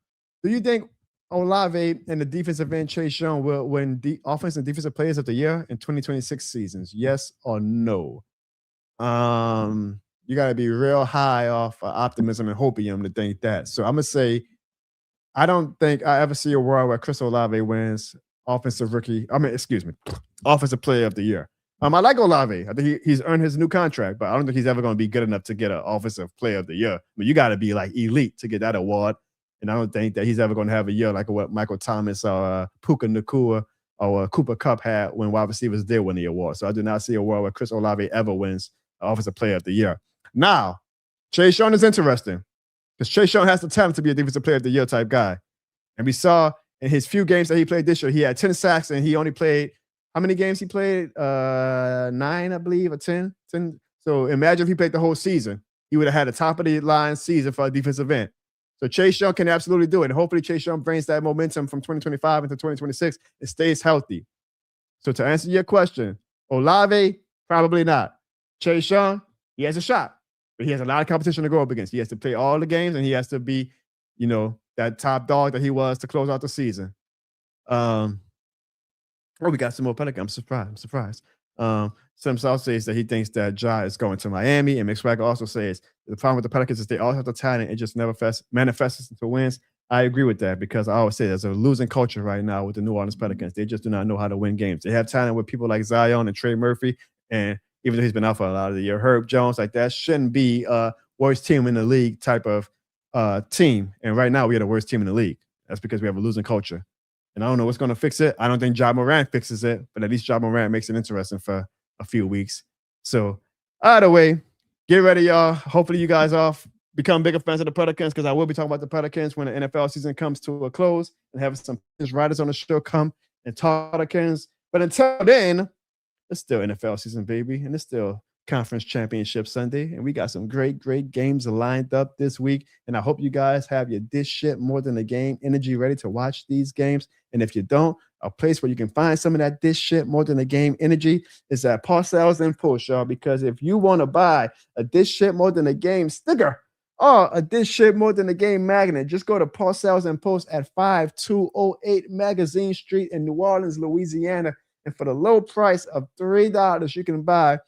do you think Olave and the defensive end Chase Young will win the offense and defensive players of the year in 2026 seasons? Yes or no? You got to be real high off optimism and hopium to think that. So I'm going to say, I don't think I ever see a world where Chris Olave wins offensive player of the year. I like Olave. I think he's earned his new contract, but I don't think he's ever going to be good enough to get an offensive player of the year. I mean, you got to be like elite to get that award. And I don't think that he's ever going to have a year like what Michael Thomas or Puka Nacua or Cooper Kupp had when wide receivers did win the award. So I do not see a world where Chris Olave ever wins offensive player of the year. Now, Chase Young is interesting because Chase Young has the talent to be a defensive player of the year type guy. And we saw in his few games that he played this year, he had 10 sacks and he only played, how many games he played? 9, I believe, or 10. So imagine if he played the whole season. He would have had a top of the line season for a defensive end. So Chase Young can absolutely do it. And hopefully Chase Young brings that momentum from 2025 into 2026 and stays healthy. So to answer your question, Olave, probably not. Chase Young, he has a shot. But he has a lot of competition to go up against. He has to play all the games, and he has to be, that top dog that he was to close out the season. We got some more Pelicans. I'm surprised. Slim South says that he thinks that Ja is going to Miami, and Mick Swagger also says the problem with the Pelicans is they all have the talent. It just never manifests into wins. I agree with that because I always say there's a losing culture right now with the New Orleans Pelicans. They just do not know how to win games. They have talent with people like Zion and Trey Murphy, and even though he's been out for a lot of the year, Herb Jones, like that shouldn't be worst team in the league type of team. And right now we are the worst team in the league. That's because we have a losing culture. And I don't know what's going to fix it. I don't think Ja Morant fixes it, but at least Ja Morant makes it interesting for a few weeks. So either way, get ready, y'all. Hopefully you guys become bigger fans of the Pelicans because I will be talking about the Pelicans when the NFL season comes to a close and have some writers on the show come and talk Pelicans. But until then, it's still NFL season, baby, and it's still Conference Championship Sunday, and we got some great games lined up this week, and I hope you guys have your this shit more than a game energy ready to watch these games, and if you don't, a place where you can find some of that this shit more than a game energy is at Parcells and Push, y'all, because if you want to buy a this shit more than a game sticker, This shit more than a game magnet. Just go to Parcells and Post at 5208 Magazine Street in New Orleans, Louisiana. And for the low price of $3, you can buy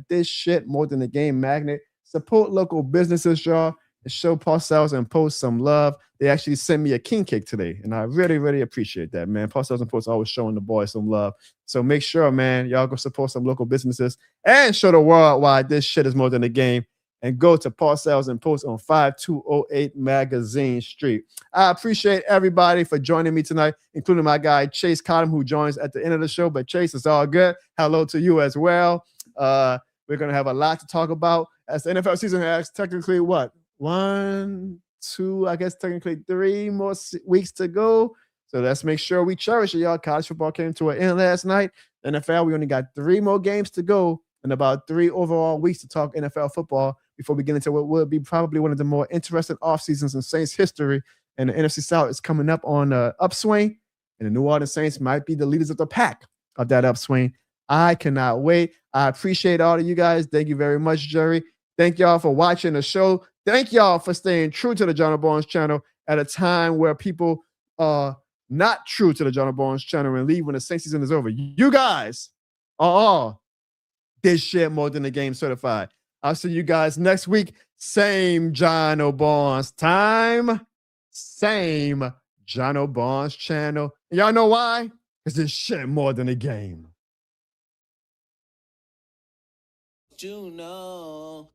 this shit more than a game magnet. Support local businesses, y'all, and show Parcells and Post some love. They actually sent me a king cake today, and I really, really appreciate that, man. Parcells and Post always showing the boys some love. So make sure, man, y'all go support some local businesses and show the world why this shit is more than a game. And go to Parcells and Post on 5208 Magazine Street. I appreciate everybody for joining me tonight, including my guy Chase Cottom, who joins at the end of the show. But Chase, it's all good. Hello to you as well. We're going to have a lot to talk about as the NFL season has technically what? 1, 2, I guess technically 3 more weeks to go. So let's make sure we cherish it, y'all. College football came to an end last night. NFL, we only got 3 more games to go and about 3 overall weeks to talk NFL football before we get into what will be probably one of the more interesting off seasons in Saints history. And the NFC South is coming up on the upswing, and the New Orleans Saints might be the leaders of the pack of that upswing. I cannot wait. I appreciate all of you guys. Thank you very much, Jerry. Thank y'all for watching the show. Thank y'all for staying true to the John Barnes channel at a time where people are not true to the John Barnes channel and leave when the Saints season is over. You guys are all this shit more than the game certified. I'll see you guys next week. Same John Barnes time. Same John Barnes channel. And y'all know why? Because this shit more than a game. You know.